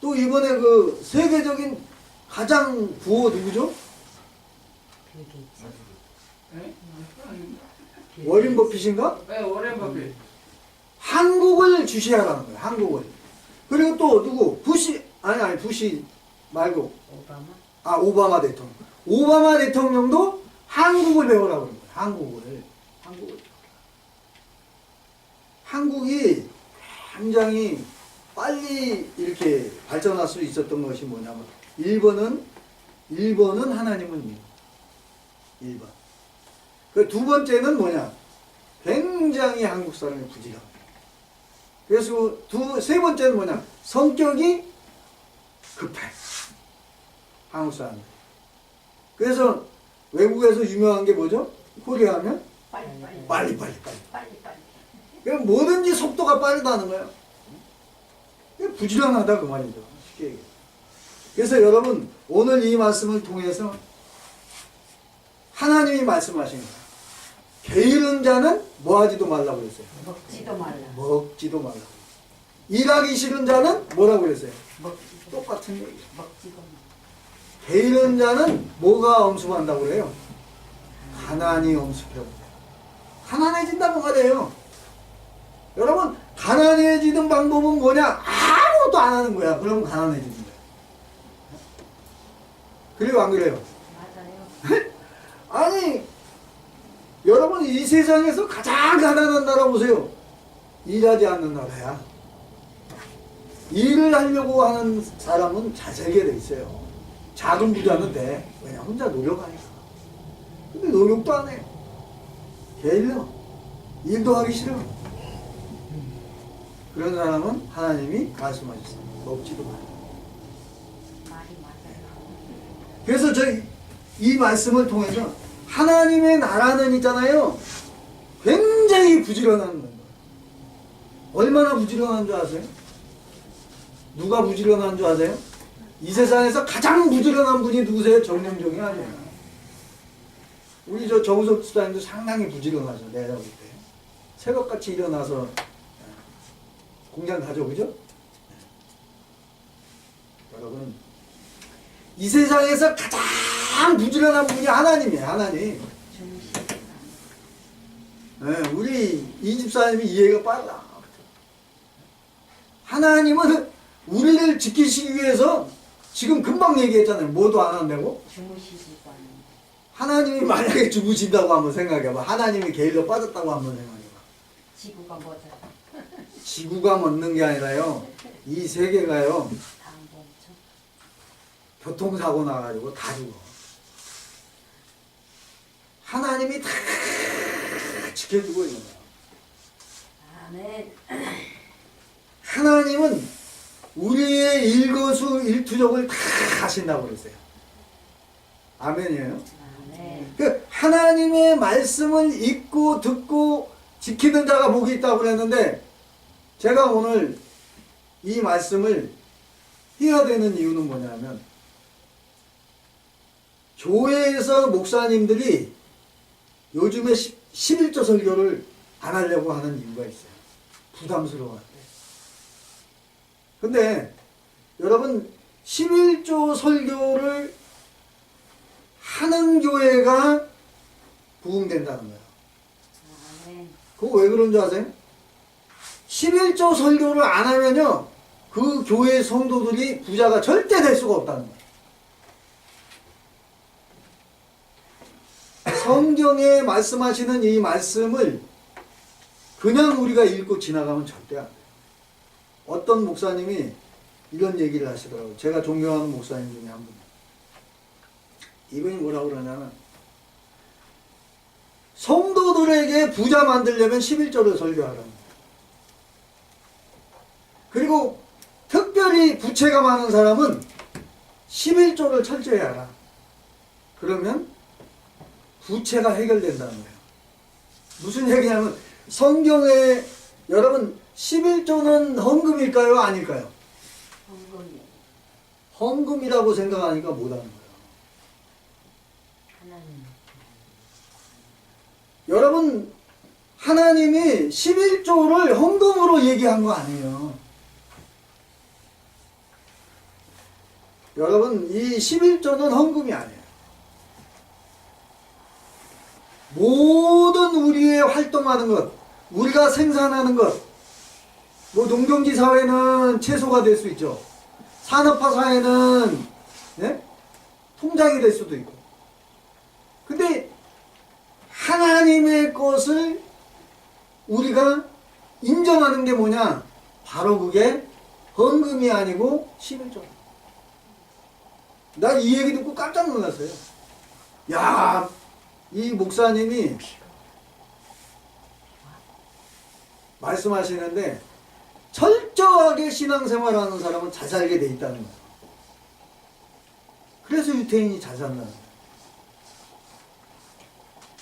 또 이번에 그 세계적인 가장 부호 누구죠? 빌 게이츠. 네? 워렌 버핏인가? 네, 워렌 버핏. 한국을 주시하라는 거예요. 한국을. 그리고 또 누구? 부시 말고 오바마 대통령. 오바마 대통령도 한국을 배우라고 그런 거예요. 한국을. 한국이 굉장히 빨리 이렇게 발전할 수 있었던 것이 뭐냐면, 1번은 하나님을 믿는 1번. 그 두 번째는 뭐냐? 굉장히 한국 사람이 부지런해. 그래서 세 번째는 뭐냐? 성격이 급해. 한국 사람들. 그래서 외국에서 유명한 게 뭐죠? 코리아하면 빨리. 그럼 뭐든지 속도가 빠르다는 거예요. 부지런하다 그 말이죠. 쉽게 얘기해. 그래서 여러분, 오늘 이 말씀을 통해서 하나님이 말씀하신 거예요. 게으른 자는 뭐하지도 말라고 그랬어요. 먹지도 말라고. 일하기 싫은 자는 뭐라고 그랬어요. 똑같은 얘기예요. 게으른 자는 뭐가 엄습한다고 그래요? 가난이 엄습해요. 가난해진다고 말해요. 여러분, 가난해지는 방법은 뭐냐? 아무것도 안 하는 거야. 그러면 가난해지는 거야. 그래요, 안 그래요? 맞아요. 아니, 여러분 이 세상에서 가장 가난한 나라 보세요. 일하지 않는 나라야. 일을 하려고 하는 사람은 잘 살게 돼 있어요. 작은 부자는 돼. 왜냐 혼자 노력하니까. 근데 노력도 안 해요. 게을러. 일도 하기 싫어. 그런 사람은 하나님이 말씀하셨어요. 먹지도 마라. 말이 맞아요. 그래서 이 말씀을 통해서 하나님의 나라는 있잖아요. 굉장히 부지런한 거예요. 얼마나 부지런한 줄 아세요? 누가 부지런한 줄 아세요? 이 세상에서 가장 부지런한 분이 누구세요? 정명종이 아니에요. 우리 저 정우석 수사님도 상당히 부지런하죠. 내가 볼 때. 새벽같이 일어나서 공장 가죠. 그죠? 여러분 이 세상에서 가장 부지런한 분이 하나님이에요. 하나님. 네, 우리 이 집사님이 이해가 빨라. 하나님은 우리를 지키시기 위해서 지금 금방 얘기했잖아요. 뭐도 안 한다고? 주무시지도 않는. 하나님이 만약에 주무신다고 한번 생각해봐. 하나님이 게을러 빠졌다고 한번 생각해봐. 지구가 뭐죠? 지구가 멎는 게 아니라요. 이 세계가요. 당번죠. 교통사고 나가지고 다 죽어. 하나님이 다 지켜주고 있는 거야. 아멘. 하나님은 우리의 일거수일투족을 다 하신다고 그랬어요. 아멘이에요. 아멘. 그 하나님의 말씀을 읽고 듣고 지키는 자가 복이 있다고 그랬는데 제가 오늘 이 말씀을 해야 되는 이유는 뭐냐면 교회에서 목사님들이 요즘에 11조 설교를 안 하려고 하는 이유가 있어요. 부담스러워. 근데 여러분 11조 설교를 하는 교회가 부흥된다는 거예요. 아멘. 그거 왜 그런 줄 아세요? 11조 설교를 안 하면요 그 교회 성도들이 부자가 절대 될 수가 없다는 거예요. 성경에 말씀하시는 이 말씀을 그냥 우리가 읽고 지나가면 절대 안 돼요. 어떤 목사님이 이런 얘기를 하시더라고요. 제가 존경하는 목사님 중에 한 분. 이분이 뭐라고 그러냐면 성도들에게 부자 만들려면 11조를 설교하라는 거예요. 그리고 특별히 부채가 많은 사람은 11조를 철저히 알아. 그러면 부채가 해결된다는 거예요. 무슨 얘기냐면 성경에 여러분 11조는 헌금일까요? 아닐까요? 헌금이. 헌금이라고 생각하니까 못하는 거예요. 하나님. 여러분 하나님이 11조를 헌금으로 얘기한 거 아니에요. 여러분 이 11조는 헌금이 아니에요. 모든 우리의 활동하는 것, 우리가 생산하는 것, 뭐 농경지 사회는 채소가 될 수 있죠. 산업화 사회는 통장이 될 수도 있고. 근데 하나님의 것을 우리가 인정하는 게 뭐냐? 바로 그게 헌금이 아니고 11조. 나 이 얘기 듣고 깜짝 놀랐어요. 야, 이 목사님이 말씀하시는데 철저하게 신앙생활하는 사람은 잘 살게 돼 있다는 거예요. 그래서 유태인이 잘 산다는 거예요.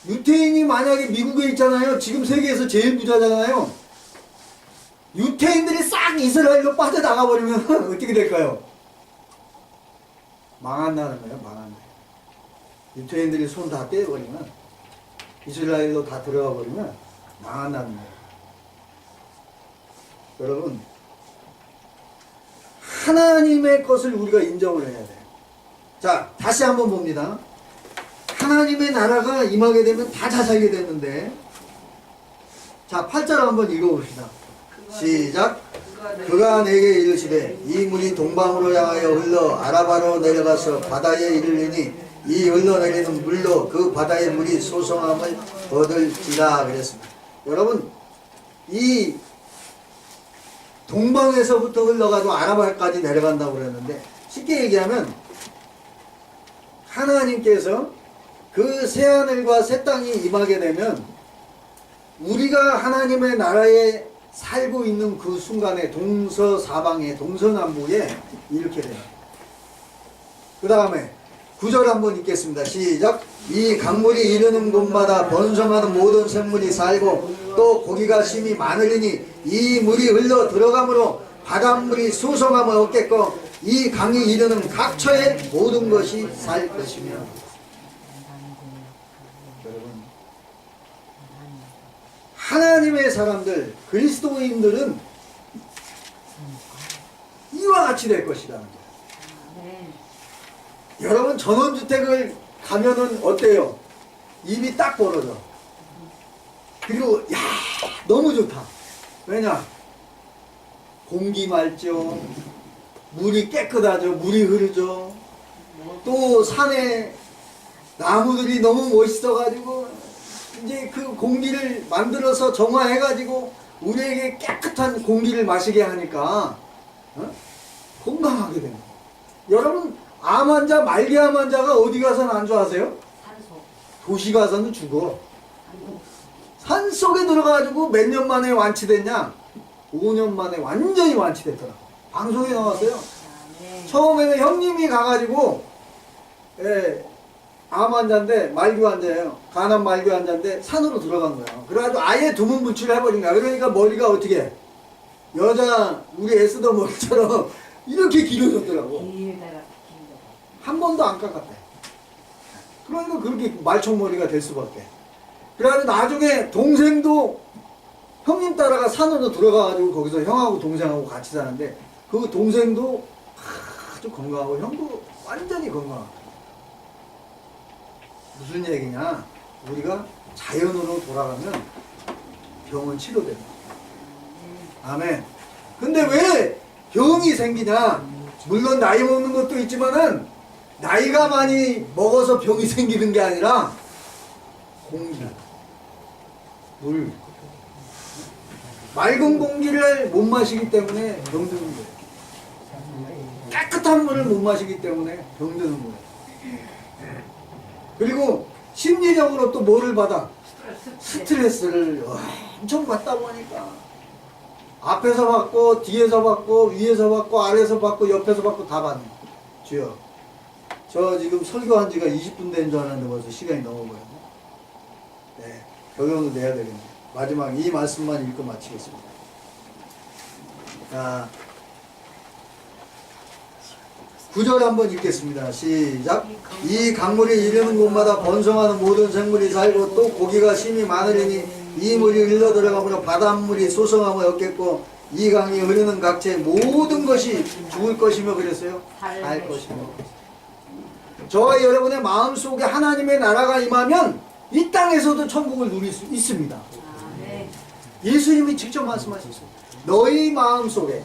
유태인이 만약에 미국에 있잖아요. 지금 세계에서 제일 부자잖아요. 유태인들이 싹 이스라엘로 빠져나가 버리면 어떻게 될까요? 망한다는 거예요. 망한다. 유태인들이 손 다 떼버리면 이스라엘로 다 들어가 버리면 망한다는 거예요. 여러분 하나님의 것을 우리가 인정을 해야 돼요. 자, 다시 한번 봅니다. 하나님의 나라가 임하게 되면 다 잘 살게 되는데, 자 8절 한번 읽어봅시다. 시작. 그가 내게 이르시되 이 물이 동방으로 향하여 흘러 아라바로 내려가서 바다에 이르리니 이 흘러내리는 물로 그 바다의 물이 소성함을 얻을지라 그랬습니다. 여러분, 이 동방에서부터 흘러가지고 아라바까지 내려간다고 그랬는데, 쉽게 얘기하면 하나님께서 그 새하늘과 새 땅이 임하게 되면 우리가 하나님의 나라에 살고 있는 그 순간에 동서사방에 동서남북에 이렇게 돼요. 그 다음에 9절 한번 읽겠습니다. 시작. 이 강물이 이르는 곳마다 번성하는 모든 생물이 살고 또 고기가 심이 많으리니 이 물이 흘러 들어가므로 바닷물이 수성함을 얻겠고 이 강이 이르는 각처의 모든 것이 살 것이며. 여러분, 하나님의 사람들, 그리스도인들은 이와 같이 될 것이라는 거예요. 아멘. 여러분, 전원주택을 가면은 어때요? 입이 딱 벌어져. 그리고 야, 너무 좋다. 왜냐? 공기 맑죠. 물이 깨끗하죠. 물이 흐르죠. 또 산에 나무들이 너무 멋있어가지고 이제 그 공기를 만들어서 정화해가지고 우리에게 깨끗한 공기를 마시게 하니까 건강하게 됩니다. 여러분, 암 환자, 말기암 환자가 어디 가서는 안좋아하세요? 산소. 도시 가서는 죽어. 산 속에 들어가가지고 몇 년 만에 완치됐냐? 5년 만에 완전히 완치됐더라고. 방송에 나왔어요. 아멘. 처음에는 형님이 가가지고, 암 환자인데, 말기 환자예요. 간암 말기 환자인데, 산으로 들어간 거예요. 그래가지고 아예 두문분출을 해버린 거야. 그러니까 머리가 어떻게 해? 여자, 우리 에스더 머리처럼 이렇게 길어졌더라고. 길다가 한 번도 안 깎았대. 그러니까 그렇게 말총머리가 될 수밖에. 그래가지고 나중에 동생도 형님 따라가 산으로 들어가가지고 거기서 형하고 동생하고 같이 사는데 그 동생도 아주 건강하고 형도 완전히 건강하고. 무슨 얘기냐? 우리가 자연으로 돌아가면 병은 치료됩니다. 아멘. 근데 왜 병이 생기냐? 물론 나이 먹는 것도 있지만은 나이가 많이 먹어서 병이 생기는 게 아니라 공기, 물, 맑은 공기를 못 마시기 때문에 병드는 거예요. 깨끗한 물을 못 마시기 때문에 병드는 거예요. 그리고 심리적으로 또 뭐를 받아? 스트레스를 엄청 받다 보니까 앞에서 받고 뒤에서 받고 위에서 받고 아래에서 받고 옆에서 받고 다 받는 거예요. 주여, 저 지금 설교한 지가 20분 된 줄 알았는데 벌써 시간이 넘어버렸네. 네, 결론을 내야 되겠네요. 마지막 이 말씀만 읽고 마치겠습니다. 자, 9절 한번 읽겠습니다. 시작. 이 강물이 이르는 곳마다 번성하는 모든 생물이 살고 또 고기가 심이 많으리니 이 물이 흘러 들어가므로 바닷물이 소성함을 얻겠고 이 강이 흐르는 각처의 모든 것이 죽을 것이며 그랬어요. 살 것이며. 저와 여러분의 마음속에 하나님의 나라가 임하면 이 땅에서도 천국을 누릴 수 있습니다. 아멘. 예수님이 직접 말씀하셨어요. 너희 마음속에,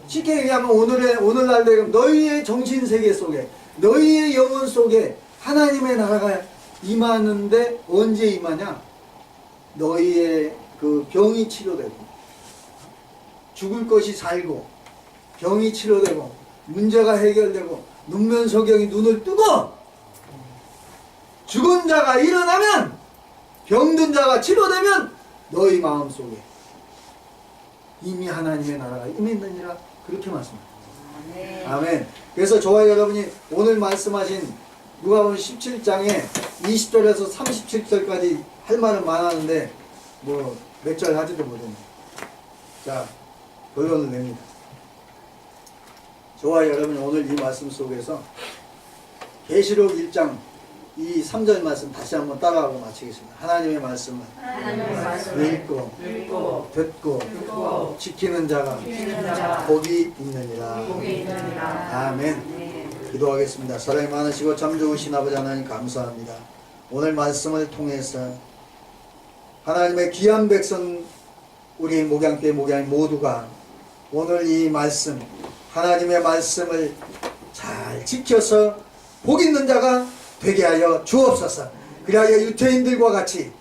쉽게 얘기하면 오늘날 너희의 정신세계 속에, 너희의 영혼 속에 하나님의 나라가 임하는데 언제 임하냐? 너희의 그 병이 치료되고 죽을 것이 살고 병이 치료되고 문제가 해결되고 눈면소경이 눈을 뜨고 죽은 자가 일어나면 병든 자가 치료되면 너희 마음속에 이미 하나님의 나라가 임했느니라 그렇게 말씀합니다. 아멘. 아멘. 그래서 저와 여러분이 오늘 말씀하신 누가복음 17장에 20절에서 37절까지 할 말은 많았는데 뭐 몇 절 하지도 못했네. 자, 결론을 냅니다. 저와 여러분이 오늘 이 말씀 속에서 계시록 1장 이 3절 말씀 다시 한번 따라하고 마치겠습니다. 하나님의 말씀은 하나님의 말씀을 읽고 읽고 듣고 지키는 자가 지키는 자가 복이 있느니라. 복이 있느니라. 아멘. 네. 기도하겠습니다. 사랑이 많으시고 참 좋으신 아버지 하나님 감사합니다. 오늘 말씀을 통해서 하나님의 귀한 백성 우리 목양교회 목양 모두가 오늘 이 말씀 하나님의 말씀을 잘 지켜서 복 있는 자가 되게 하여 주옵소서. 그리하여 유태인들과 같이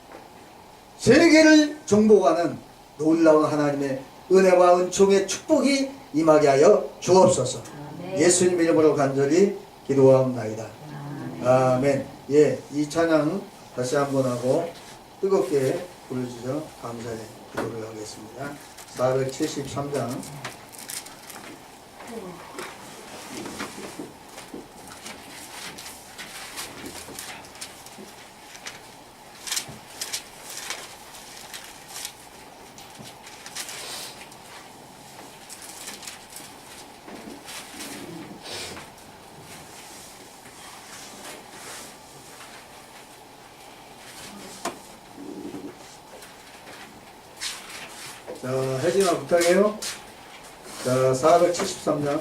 세계를 정복하는 놀라운 하나님의 은혜와 은총의 축복이 임하게 하여 주옵소서. 아멘. 예수님 이름으로 간절히 기도하옵나이다. 아멘. 예, 이 찬양 다시 한번 하고 뜨겁게 부르짖어 감사의 기도를 하겠습니다. 473장. 자, 혜진아 부탁해요. 자, 473장.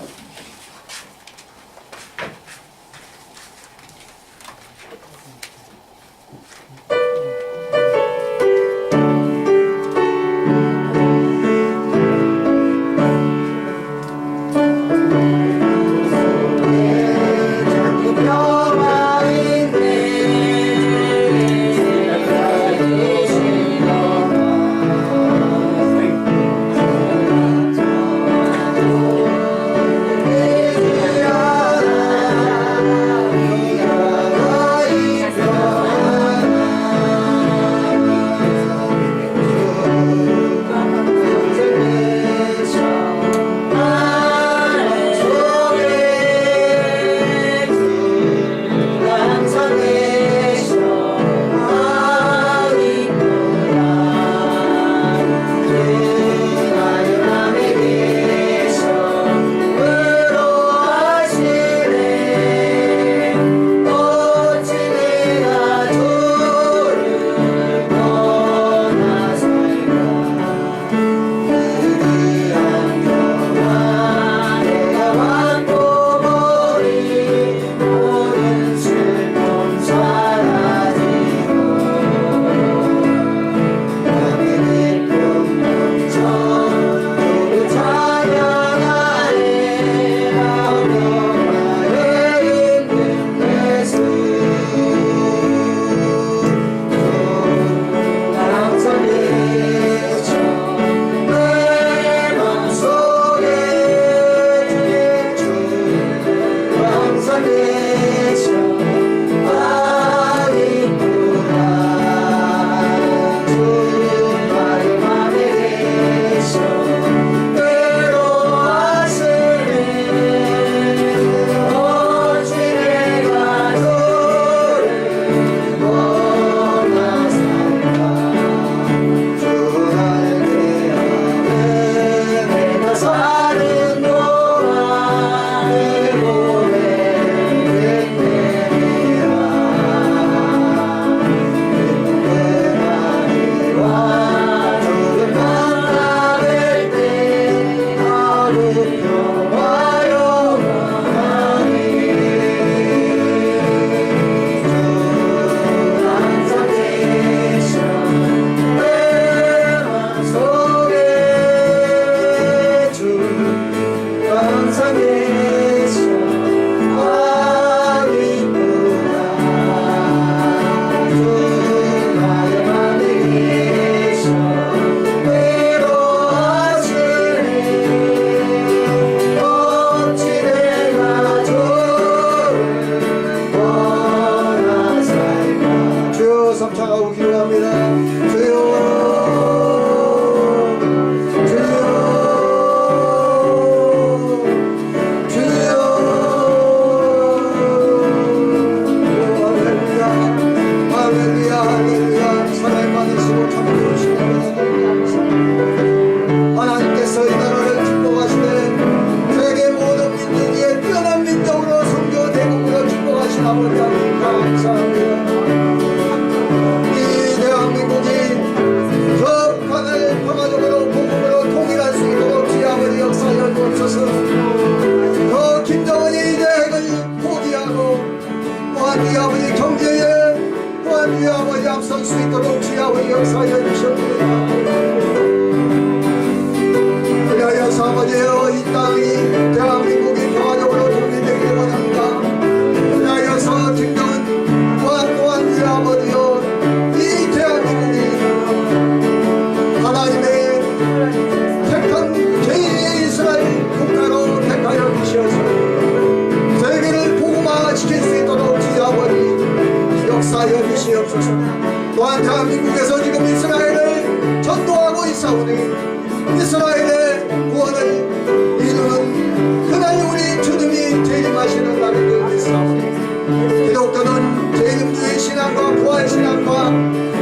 이스라엘의 구원을 이루는 그날 우리 주님이 재림하시는 날을 기억했사오니 기독교는 재림주의 신앙과 부활신앙과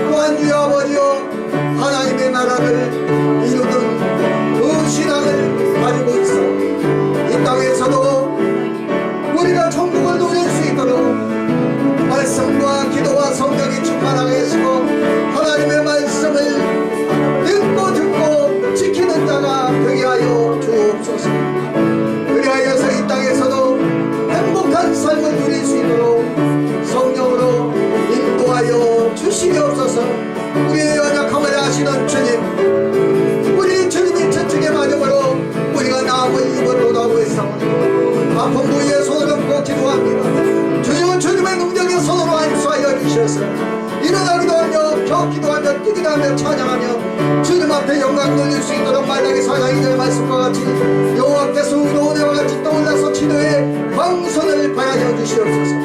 또한 주의 아버지여 하나님의 나라를 이루는 그 신앙을 가지고 있어 이 땅에서도 우리가 천국을 누릴 수 있도록 말씀과 기도와 성령이 충만하게 하시고 하나님의 말씀을 읽고 듣고 지키는 자가 되게 하여 주옵소서. 그리하여서 이 땅에서도 행복한 삶을 누릴 수 있도록 성령으로 인도하여 주시옵소서. 우리의 연약함을 아시는 주님, 우리 주님이 저축의 마음으로 우리가 나음을 입었도다고 했사오니 아픈 부위에 손을 얹고 기도합니다. 주님은 주님의 능력의 손으로 안수하여 주셔서 일어나기도 하며 걷기도 하며 뛰기도 하며 찬양하며 주님 앞에 영광 돌릴 수 있도록 말라기 4장 2절 말씀과 같이 여호와께서 의로운애와 같이 떠올라서 치료에 광선을 발하여 주시옵소서.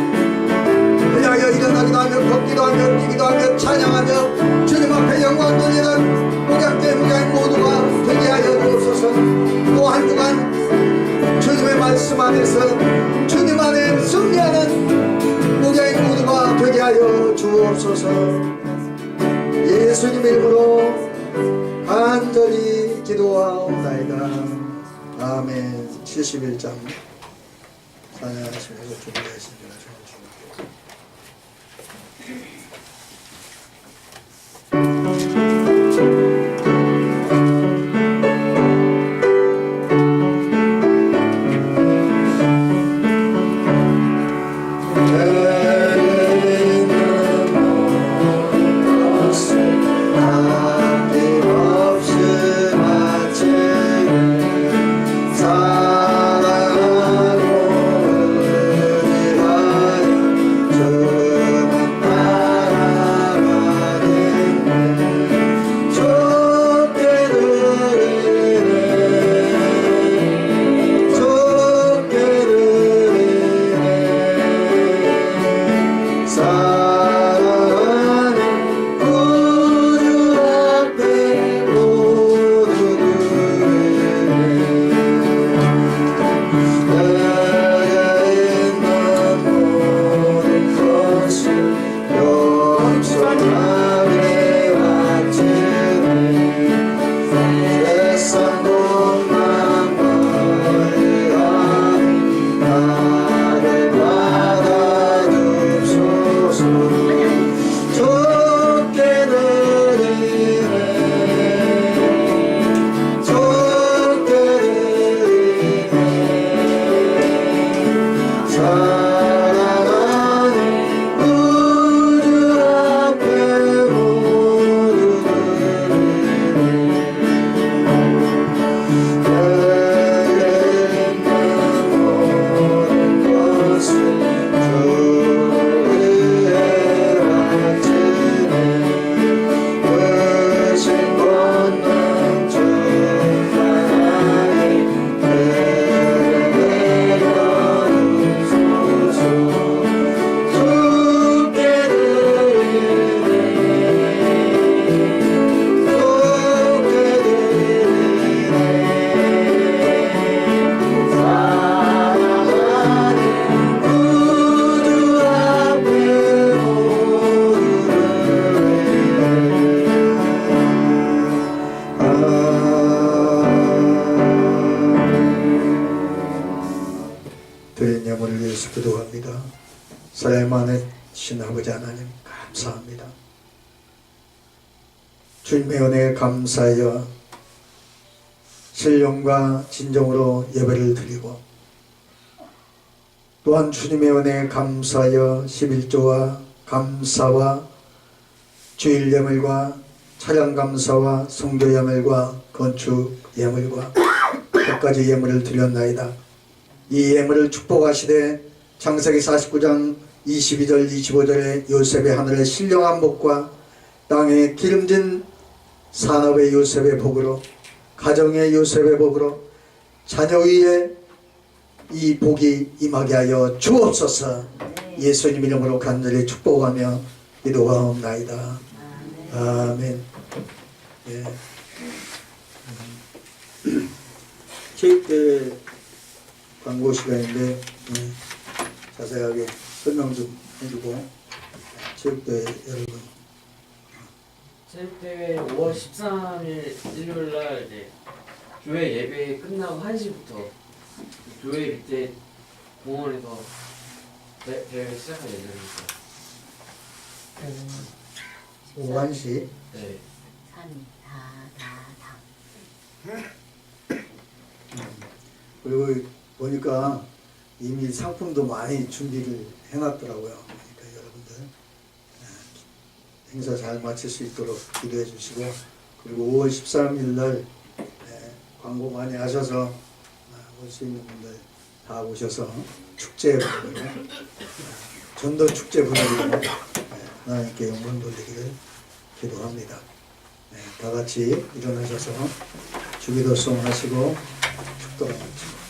그리하여 일어나기도 하며 걷기도 하며 뛰기도 하며 찬양하며 주님 앞에 영광 돌리는 목양대 목양 모두가 되게 하여 주옵소서. 또 한 주간 주님의 말씀 안에서 주님 안에 승리하는 목양의 모두가 되게 하여 주옵소서. 예수님 이름으로 간절히 기도하옵나이다. 아멘. 71장 찬양하시면서 준비하십니다. 기도합니다. 살아계신 아버지 하나님 감사합니다. 주님의 은혜에 감사하여 신령과 진정으로 예배를 드리고 또한 주님의 은혜에 감사하여 11조와 감사와 주일 예물과 차량 감사와 성교 예물과 건축 예물과 몇 가지 예물을 드렸나이다. 이 예물을 축복하시되 창세기 49장 22절 25절에 요셉의 하늘의 신령한 복과 땅에 기름진 산업의 요셉의 복으로 가정의 요셉의 복으로 자녀 위에 이 복이 임하게 하여 주옵소서. 예수님 이름으로 간절히 축복하며 기도하옵나이다. 아멘. 예. 체육대회 광고 시간인데 자세하게 설명 좀 해주고 체육대회 여러분 체육대회 5월 13일 일요일날 이제 교회 예배 끝나고 1시부터 교회 밑에 공원에서 대회 시작할 예정입니다. 오후 1시 네. 3, 4, 4. 그리고 보니까 이미 상품도 많이 준비를 해놨더라고요. 그러니까 여러분들 행사 잘 마칠 수 있도록 기도해 주시고 그리고 5월 13일 날 광고 많이 하셔서 올 수 있는 분들 다 오셔서 축제 분위기로 전도 축제 분위기로 하나님께 영광 돌리기를 기도합니다. 다 같이 일어나셔서 주기도송 하시고 축도하십시오.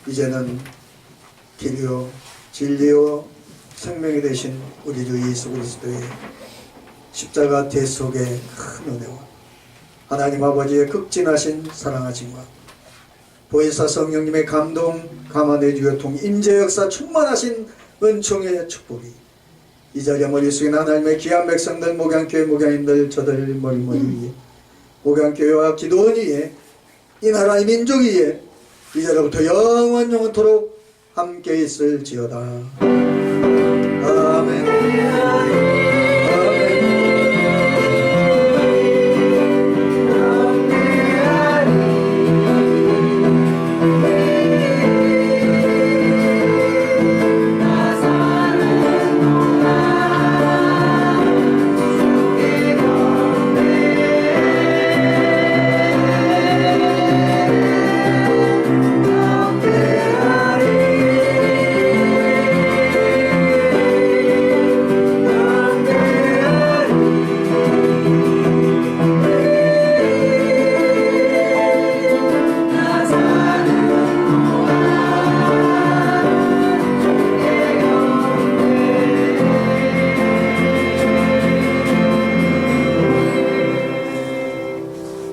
이제는 길이요 진리요 생명이 되신 우리 주 예수 그리스도의 십자가 대속의 큰 은혜와 하나님 아버지의 극진하신 사랑하심과 보혜사 성령님의 감동 감화내 주교통 임재 역사 충만하신 은총의 축복이 이 자리에 머리 숙인 하나님의 귀한 백성들 목양교회 목양인들 저들 머리 위에 목양교회와 기도원 위에 이 나라의 민족 위에 이제로부터 영원토록 함께 있을지어다. 아멘.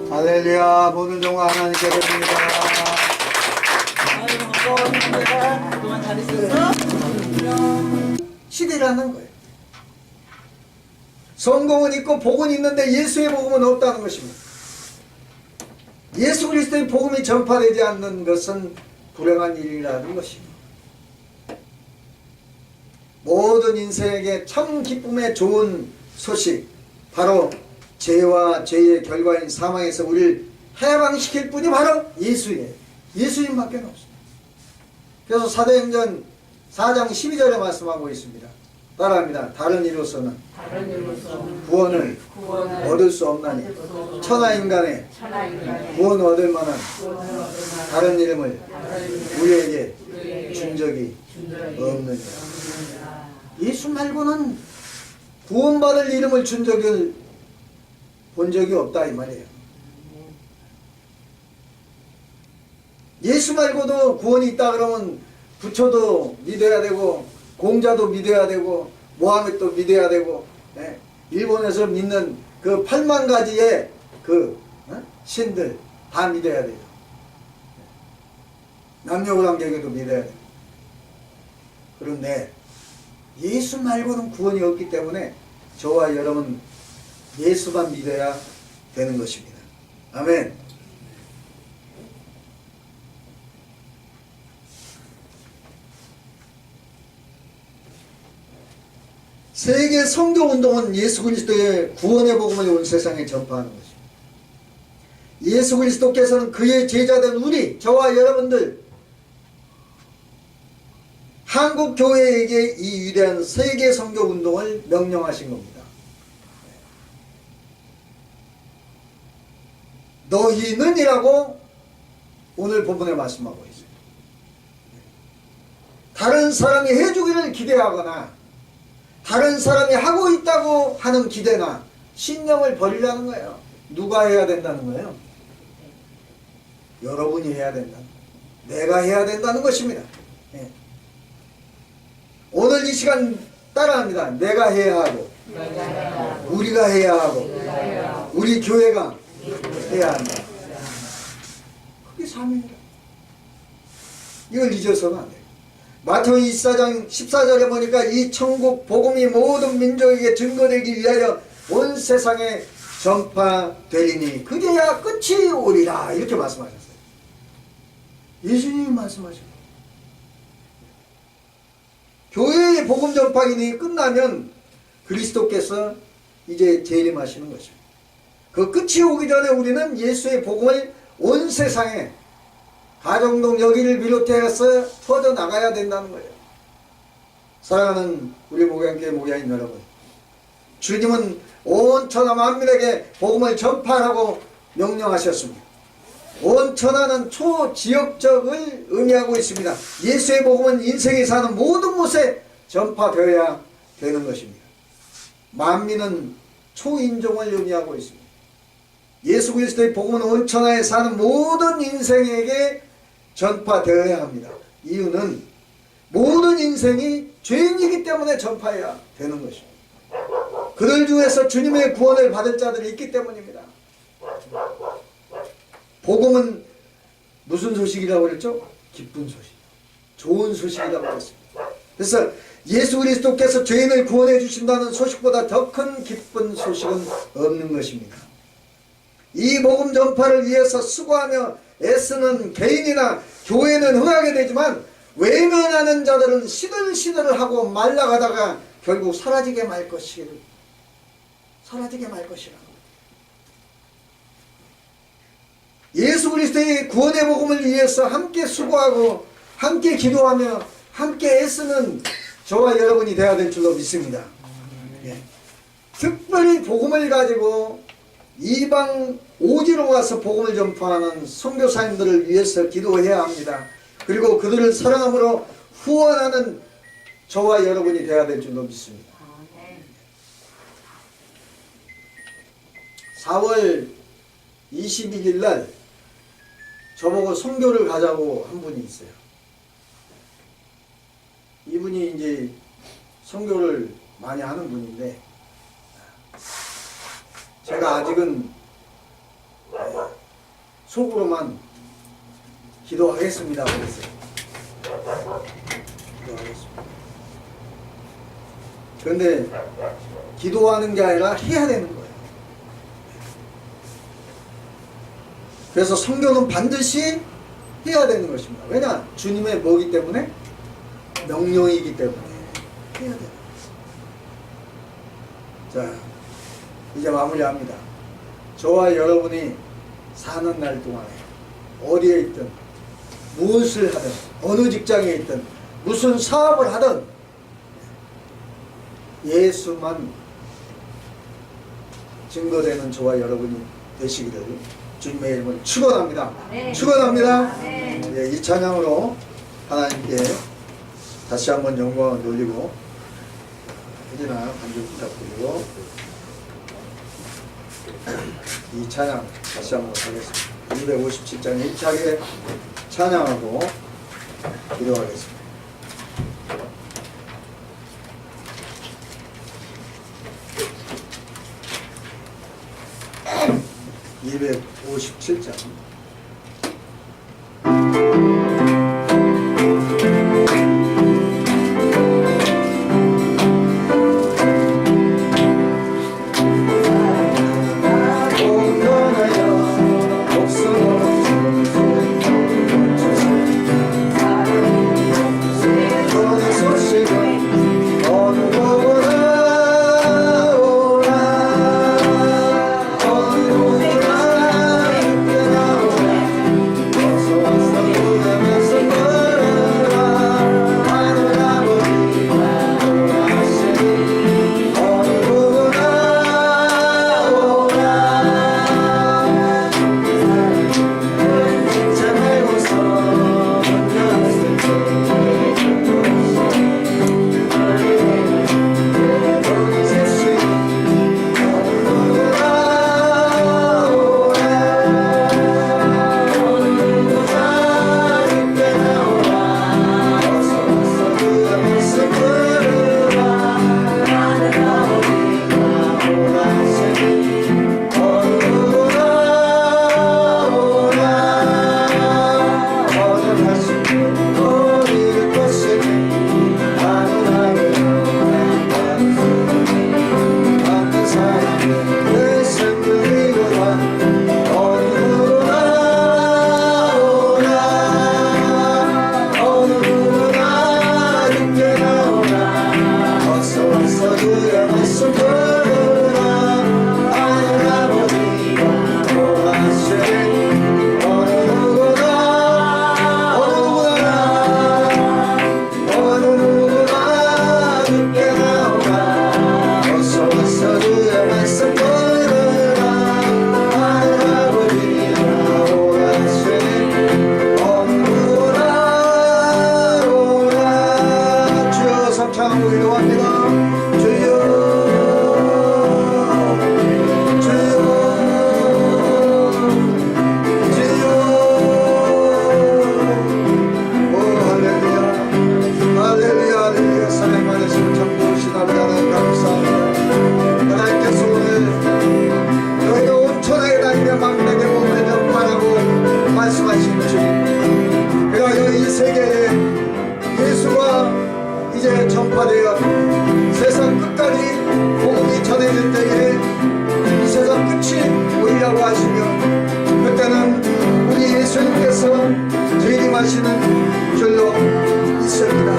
할렐루야. 모든 종과 하나님께 드립니다. 아이고 반가웠습니다. 그동안 잘했었어? 시대라는 거예요. 성공은 있고 복은 있는데 예수의 복음은 없다는 것입니다. 예수 그리스도의 복음이 전파되지 않는 것은 불행한 일이라는 것입니다. 모든 인생에게 참 기쁨의 좋은 소식, 바로 죄와 죄의 결과인 사망에서 우리를 해방시킬 분이 바로 예수예요. 예수님밖에 없습니다. 그래서 사도행전 4장 12절에 말씀하고 있습니다. 따라합니다. 다른 이로서는 구원을 얻을 수 없나니 천하인간의 구원 얻을 만한 다른 이름을 우리에게 준 적이 없느니라. 예수 말고는 구원받을 이름을 준 적을 본 적이 없다 이 말이에요. 예수 말고도 구원이 있다 그러면 부처도 믿어야 되고 공자도 믿어야 되고 모하메도 믿어야 되고, 예? 일본에서 믿는 그 8만 가지의 그 신들 다 믿어야 돼요. 남녀관계도 믿어야 돼요. 그런데 예수 말고는 구원이 없기 때문에 저와 여러분 예수만 믿어야 되는 것입니다. 아멘. 세계 선교운동은 예수 그리스도의 구원의 복음을 온 세상에 전파하는 것입니다. 예수 그리스도께서는 그의 제자된 우리, 저와 여러분들, 한국 교회에게 이 위대한 세계 선교운동을 명령하신 겁니다. 너희는이라고 오늘 본문에 말씀하고 있어요. 다른 사람이 해주기를 기대하거나 다른 사람이 하고 있다고 하는 기대나 신념을 버리라는 거예요. 누가 해야 된다는 거예요? 여러분이 해야 된다는 거예요. 내가 해야 된다는 것입니다. 예. 오늘 이 시간 따라합니다. 내가 해야 하고 우리가 해야 하고 우리 교회가 해야 한다. 그게 사명이다. 이걸 잊어서는 안 돼요. 마태복음 24장 14절에 보니까 이 천국 복음이 모든 민족에게 증거되기 위하여 온 세상에 전파되리니 그게야 끝이 오리라 이렇게 말씀하셨어요. 예수님이 말씀하셨어요. 교회의 복음 전파기능이 끝나면 그리스도께서 이제 재림하시는 것입니다. 그 끝이 오기 전에 우리는 예수의 복음을 온 세상에 가정동 여기를 비롯해서 퍼져나가야 된다는 거예요. 사랑하는 우리 목양교회 목양인 여러분, 주님은 온 천하 만민에게 복음을 전파하라고 명령하셨습니다. 온 천하는 초지역적을 의미하고 있습니다. 예수의 복음은 인생이 사는 모든 곳에 전파되어야 되는 것입니다. 만민은 초인종을 의미하고 있습니다. 예수 그리스도의 복음은 온 천하에 사는 모든 인생에게 전파되어야 합니다. 이유는 모든 인생이 죄인이기 때문에 전파해야 되는 것입니다. 그들 중에서 주님의 구원을 받을 자들이 있기 때문입니다. 복음은 무슨 소식이라고 그랬죠? 기쁜 소식, 좋은 소식이라고 했습니다. 그래서 예수 그리스도께서 죄인을 구원해 주신다는 소식보다 더 큰 기쁜 소식은 없는 것입니다. 이 복음 전파를 위해서 수고하며 애쓰는 개인이나 교회는 흥하게 되지만 외면하는 자들은 시들시들하고 말라가다가 결국 사라지게 말 것이라고. 예수 그리스도의 구원의 복음을 위해서 함께 수고하고 함께 기도하며 함께 애쓰는 저와 여러분이 되어야 될 줄로 믿습니다. 예. 특별히 복음을 가지고 이방 오지로 와서 복음을 전파하는 선교사님들을 위해서 기도해야 합니다. 그리고 그들을 사랑함으로 후원하는 저와 여러분이 되어야 될 줄로 믿습니다. 4월 22일 날 저보고 선교를 가자고 한 분이 있어요. 이분이 이제 선교를 많이 하는 분인데 제가 아직은 속으로만 기도하겠습니다 그랬어요. 기도하겠습니다. 그런데 기도하는 게 아니라 해야 되는 거예요. 그래서 선교는 반드시 해야 되는 것입니다. 왜냐? 주님의 뭐기 때문에? 명령이기 때문에 해야 돼요. 자, 이제 마무리합니다. 저와 여러분이 사는 날 동안에 어디에 있든 무엇을 하든 어느 직장에 있든 무슨 사업을 하든 예수만 증거되는 저와 여러분이 되시기를 주님의 이름을 축원합니다. 네. 축원합니다. 네. 예, 이 찬양으로 하나님께 다시 한번 영광을 돌리고 혜진아 간절 부탁드리고 이 찬양 다시 한번 하겠습니다. 257장 힘차게 찬양하고 기도하겠습니다. 257장 하시는 줄로 있습니다.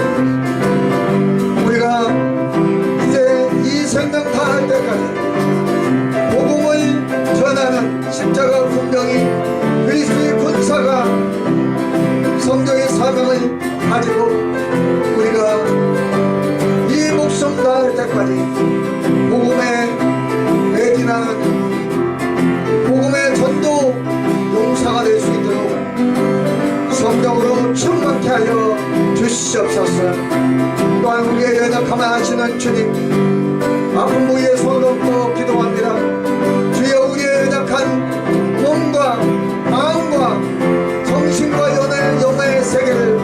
우리가 이제 이 생명 다할 때까지 복음을 전하는 십자가 분명히 그리스도의 군사가 성경의 사명을 가지고 우리가 이 목숨 다할 때까지 복음에 매진하는 복음의 전도 용사가 될 수 있도록 성령으로 충만케 하여 주시옵소서. 또한 우리의 연약함을 아시는 주님, 아픈 부위에 손을 얹고 기도합니다. 주여, 우리의 연약한 몸과 마음과 정신과 영의 세계를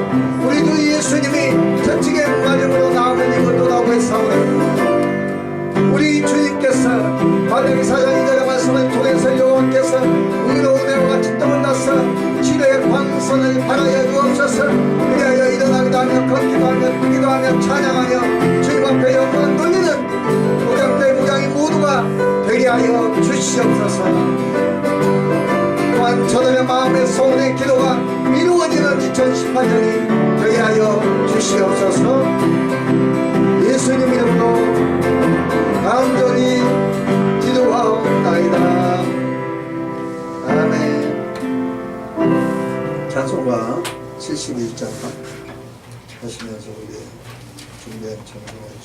우리 주 예수님이 저측의 마음으로 나오는 이것도 나오고 있사오니 우리 주님께서 마태복음 4장 2절의 말씀을 통해서 여호와께서 의로운 애와 같은 떡을 낳사 치료의 광선을 바라여 주옵소서. 그리하여 일어나기도 하며 걷기도 하며 뛰기도 하며 찬양하며 주님 앞에 영광 돌리는 목양대 목양이 모두가 되게 하여 주시옵소서. 또한 저들의 마음의 소원의 기도가 이루어지는 2018년이 되게 하여 주시옵소서. 예수님 이름으로 간절히 기도하옵나이다. 아멘. 찬송가 71장 하시면서 우리 준비한 찬송을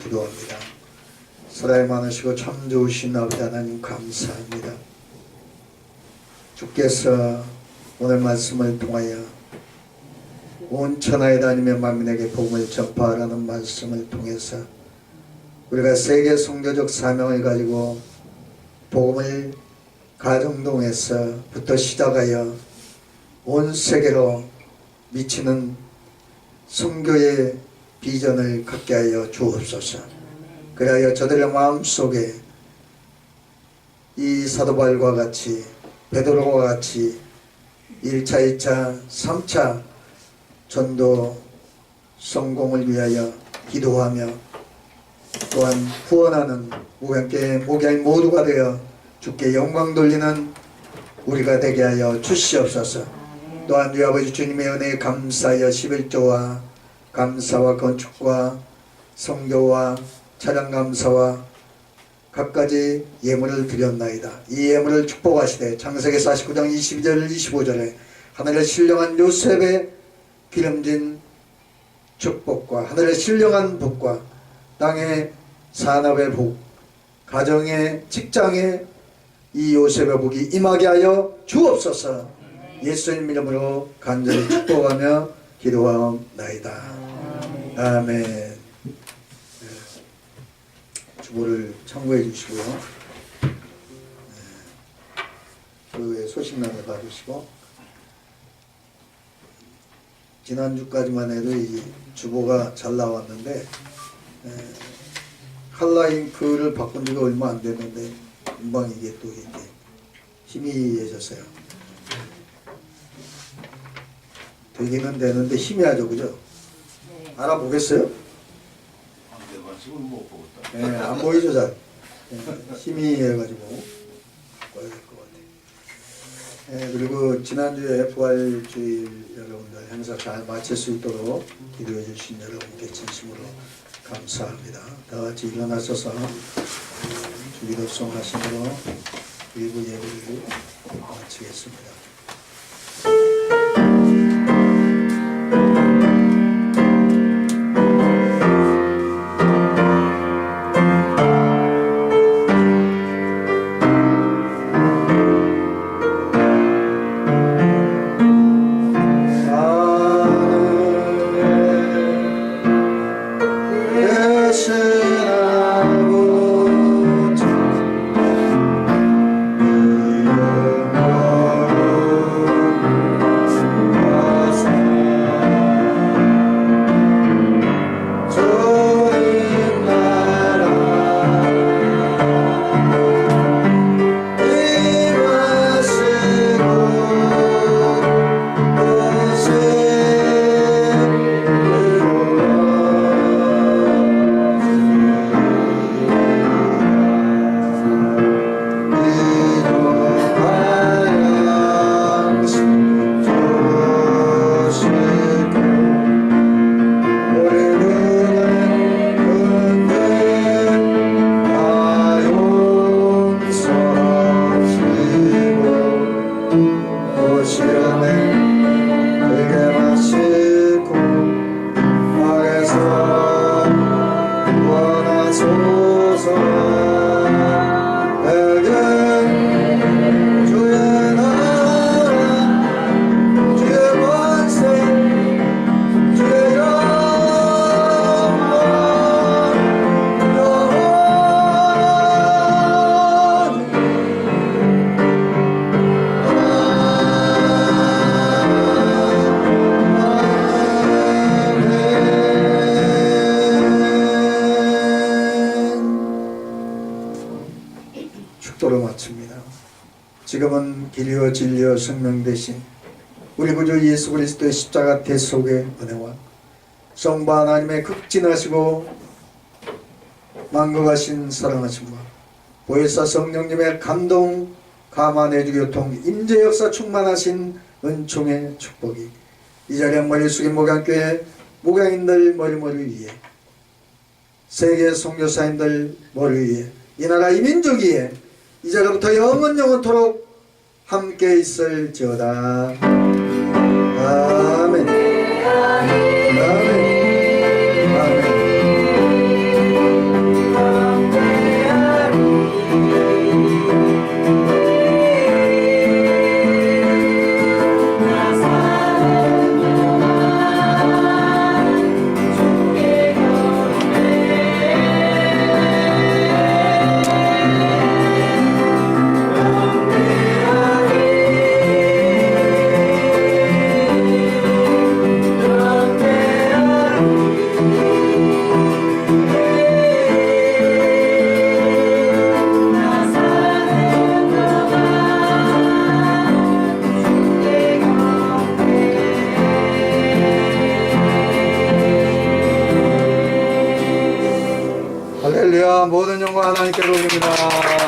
기도합니다. 사랑이 많으시고 참 좋으신 아버지 하나님 감사합니다. 주께서 오늘 말씀을 통하여 온 천하에 다니며 만민에게 복음을 전파하라는 말씀을 통해서 우리가 세계 선교적 사명을 가지고 복음을 가정동에서부터 시작하여 온 세계로 미치는 선교의 비전을 갖게 하여 주옵소서. 그리하여 저들의 마음속에 이 사도 바울과 같이 베드로와 같이 1차, 2차, 3차 전도 성공을 위하여 기도하며 또한 후원하는 무관계 목양 모두가 되어 주께 영광 돌리는 우리가 되게 하여 주시옵소서. 또한 우리 아버지 주님의 은혜에 감사하여 11조와 감사와 건축과 성교와 찬양 감사와 각가지 예물을 드렸나이다. 이 예물을 축복하시되 창세기 49장 22절 25절에 하늘의 신령한 요셉의 기름진 축복과 하늘의 신령한 복과 땅의 산업의 복, 가정의 직장의 이 요셉의 복이 임하게 하여 주옵소서. 예수님 이름으로 간절히 축복하며 기도하옵나이다. 아멘. 주보를 참고해 주시고요. 그 소식란을 봐주시고 지난주까지만 해도 이 주보가 잘 나왔는데 칼라잉크를 바꾼 지가 얼마 안 됐는데 금방 이게 또 이렇게 희미해졌어요. 되기는 되는데 희미하죠, 그죠? 네. 알아보겠어요? 내가 지금 못 보겠다. 네, 안 보이죠, 잘. 희미해가지고 바꿔야 될 것 같아요. 그리고 지난주에 부활주일 여러분들 행사 잘 마칠 수 있도록 기도해 주신 여러분께 진심으로 감사합니다. 다 같이 일어나셔서 주기도송 하심으로 일부 예배를 마치겠습니다. 축도로 마칩니다. 지금은 길이요 진리요 생명 되신 우리 구주 예수 그리스도의 십자가 대속의 은혜와 성부 하나님의 극진하시고 만극하신 사랑하심과 보혜사 성령님의 감동 감화내주 교통 임재 역사 충만하신 은총의 축복이 이 자리에 머리 숙인 목양교회 목양인들 머리머리 위에 세계 선교사님들 머리 위에 이 나라 이 민족 위에 이제부터 영원토록 함께 있을지어다. 아멘. 아멘. 아멘. 할렐루야. 모든 영광 하나님께 돌립니다.